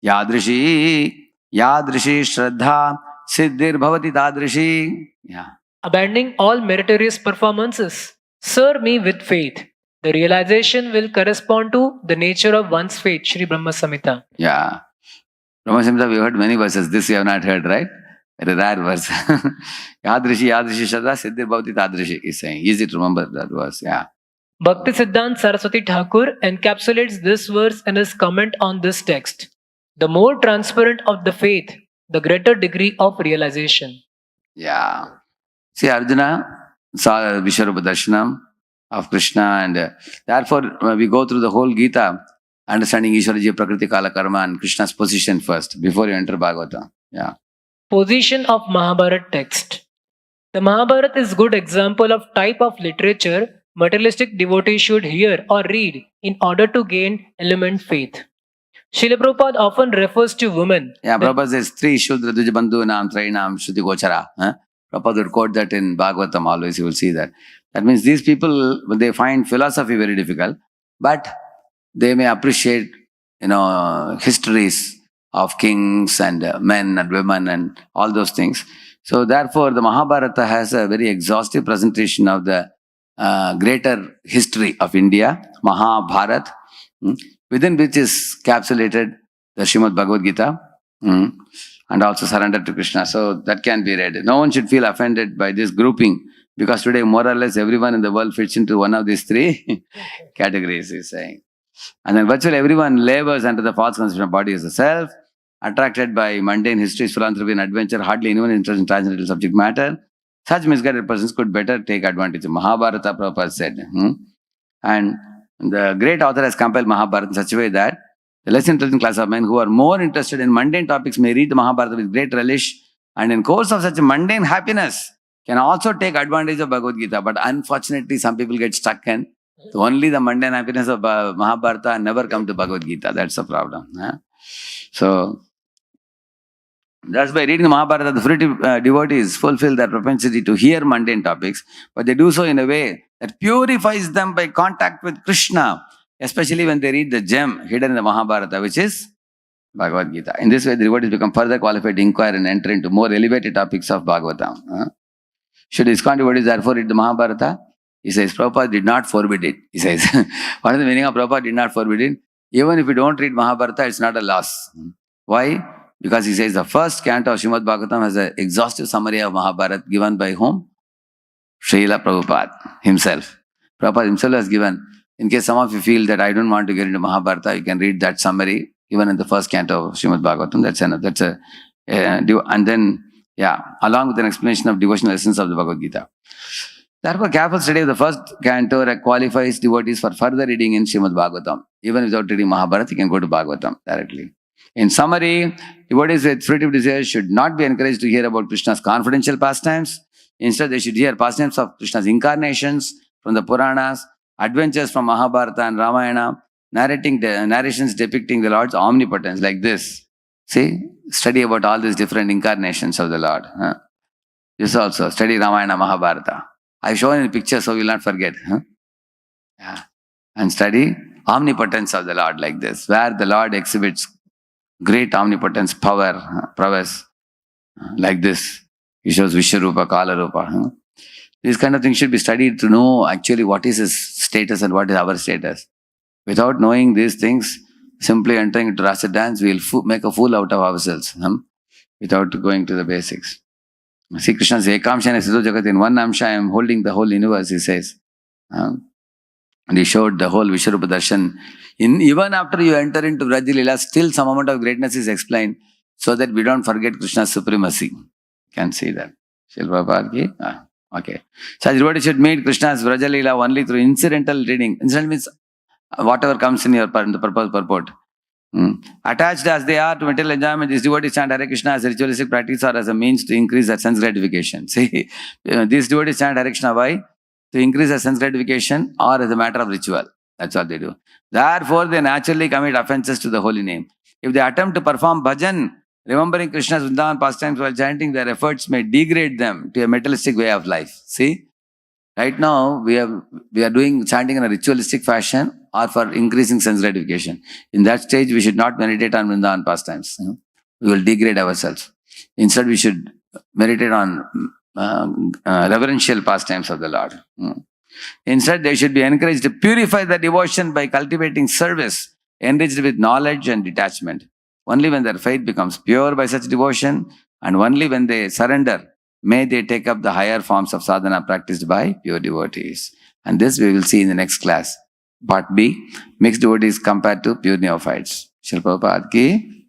Speaker 1: yadrishi shraddha siddhir bhavati tadrishi. Yeah.
Speaker 2: Abandoning all meritorious performances, serve me with faith. The realization will correspond to the nature of one's faith, Sri Brahma Samhita.
Speaker 1: Yeah. Brahma Samhita, we heard many verses. This you have not heard, right? Very rare verse. Yadrishi shraddha siddhir bhavati tadrishi is saying. Easy to remember that verse. Yeah.
Speaker 2: Bhakti Siddhant Saraswati Thakur encapsulates this verse in his comment on this text. The more transparent of the faith, the greater degree of realization.
Speaker 1: Yeah. See, Arjuna saw Vishwarupa Darshanam of Krishna, and therefore we go through the whole Gita, understanding Ishwaraji, Prakriti, Kala, Karma, and Krishna's position first, before you enter Bhagavata. Yeah.
Speaker 2: Position of Mahabharata text. The Mahabharata is good example of type of literature materialistic devotees should hear or read in order to gain element faith. Srila Prabhupada often refers to women.
Speaker 1: Yeah, Prabhupada says, Three Shudra Dujabandhu Nam Trainam Shruti Gochara. Prabhupada would quote that in Bhagavatam always, you will see that. That means these people, they find philosophy very difficult, but they may appreciate, histories of kings and men and women and all those things. So therefore, the Mahabharata has a very exhaustive presentation of the greater history of India, Mahabharat, within which is capsulated the Srimad Bhagavad Gita, and also surrender to Krishna. So that can be read. No one should feel offended by this grouping, because today more or less everyone in the world fits into one of these three categories, he's saying. And then virtually everyone labors under the false conception of body as a self, attracted by mundane histories, philanthropy and adventure, hardly anyone interested in transcendental subject matter. Such misguided persons could better take advantage of Mahabharata, Prabhupada said. And the great author has compiled Mahabharata in such a way that the less intelligent class of men who are more interested in mundane topics may read the Mahabharata with great relish, and in course of such a mundane happiness can also take advantage of Bhagavad Gita. But unfortunately, some people get stuck in only the mundane happiness of Mahabharata and never come to Bhagavad Gita. That's the problem. So, that's by reading the Mahabharata, the free devotees fulfill their propensity to hear mundane topics, but they do so in a way that purifies them by contact with Krishna, especially when they read the gem hidden in the Mahabharata, which is Bhagavad Gita. In this way, the devotees become further qualified to inquire and enter into more elevated topics of Bhagavatam. Should ISKCON devotees therefore read the Mahabharata? He says, Prabhupada did not forbid it. He says, what is the meaning of Prabhupada did not forbid it? Even if you don't read Mahabharata, it's not a loss. Why? Because he says the first canto of Srimad Bhagavatam has an exhaustive summary of Mahabharata given by whom? Srila Prabhupada himself. Prabhupada himself has given. In case some of you feel that I don't want to get into Mahabharata, you can read that summary even in the first canto of Srimad Bhagavatam. That's enough. And then, along with an explanation of devotional essence of the Bhagavad Gita. Therefore, careful study of the first canto qualifies devotees for further reading in Srimad Bhagavatam. Even without reading Mahabharata, you can go to Bhagavatam directly. In summary, devotees with fruitive desires should not be encouraged to hear about Krishna's confidential pastimes. Instead, they should hear pastimes of Krishna's incarnations from the Puranas, adventures from Mahabharata and Ramayana, narrations depicting the Lord's omnipotence like this. See, study about all these different incarnations of the Lord. This also, study Ramayana, Mahabharata. I've shown in pictures so you will not forget. And study omnipotence of the Lord like this, where the Lord exhibits great omnipotence, power, prowess, like this. He shows Vishwarupa, Kalarupa. These kind of things should be studied to know actually what is his status and what is our status. Without knowing these things, simply entering into rasa dance, we will make a fool out of ourselves, without going to the basics. See, Krishna says, Ekamshana Siddho Jagat, in one Amsha I am holding the whole universe, he says. And he showed the whole Vishwarupa Darshan. Even after you enter into Vraja Leela, still some amount of greatness is explained so that we don't forget Krishna's supremacy. You can see that. Srila Prabhupada ki? Okay. Such devotees should meet Krishna's Vraja Leela only through incidental reading. Incidental means whatever comes in the purport. Attached as they are to material enjoyment, these devotees chant Hare Krishna as a ritualistic practice or as a means to increase their sense gratification. See, these devotees chant Hare Krishna why? To increase their sense gratification or as a matter of ritual. That's what they do. Therefore, they naturally commit offenses to the holy name. If they attempt to perform bhajan, remembering Krishna's Vrindavan pastimes while chanting, their efforts may degrade them to a materialistic way of life. See? Right now, we are doing chanting in a ritualistic fashion or for increasing sense gratification. In that stage, we should not meditate on Vrindavan pastimes. We will degrade ourselves. Instead, we should meditate on reverential pastimes of the Lord. Instead, they should be encouraged to purify their devotion by cultivating service, enriched with knowledge and detachment. Only when their faith becomes pure by such devotion, and only when they surrender, may they take up the higher forms of sadhana practiced by pure devotees. And this we will see in the next class. Part B, mixed devotees compared to pure neophytes. Srila Prabhupada ki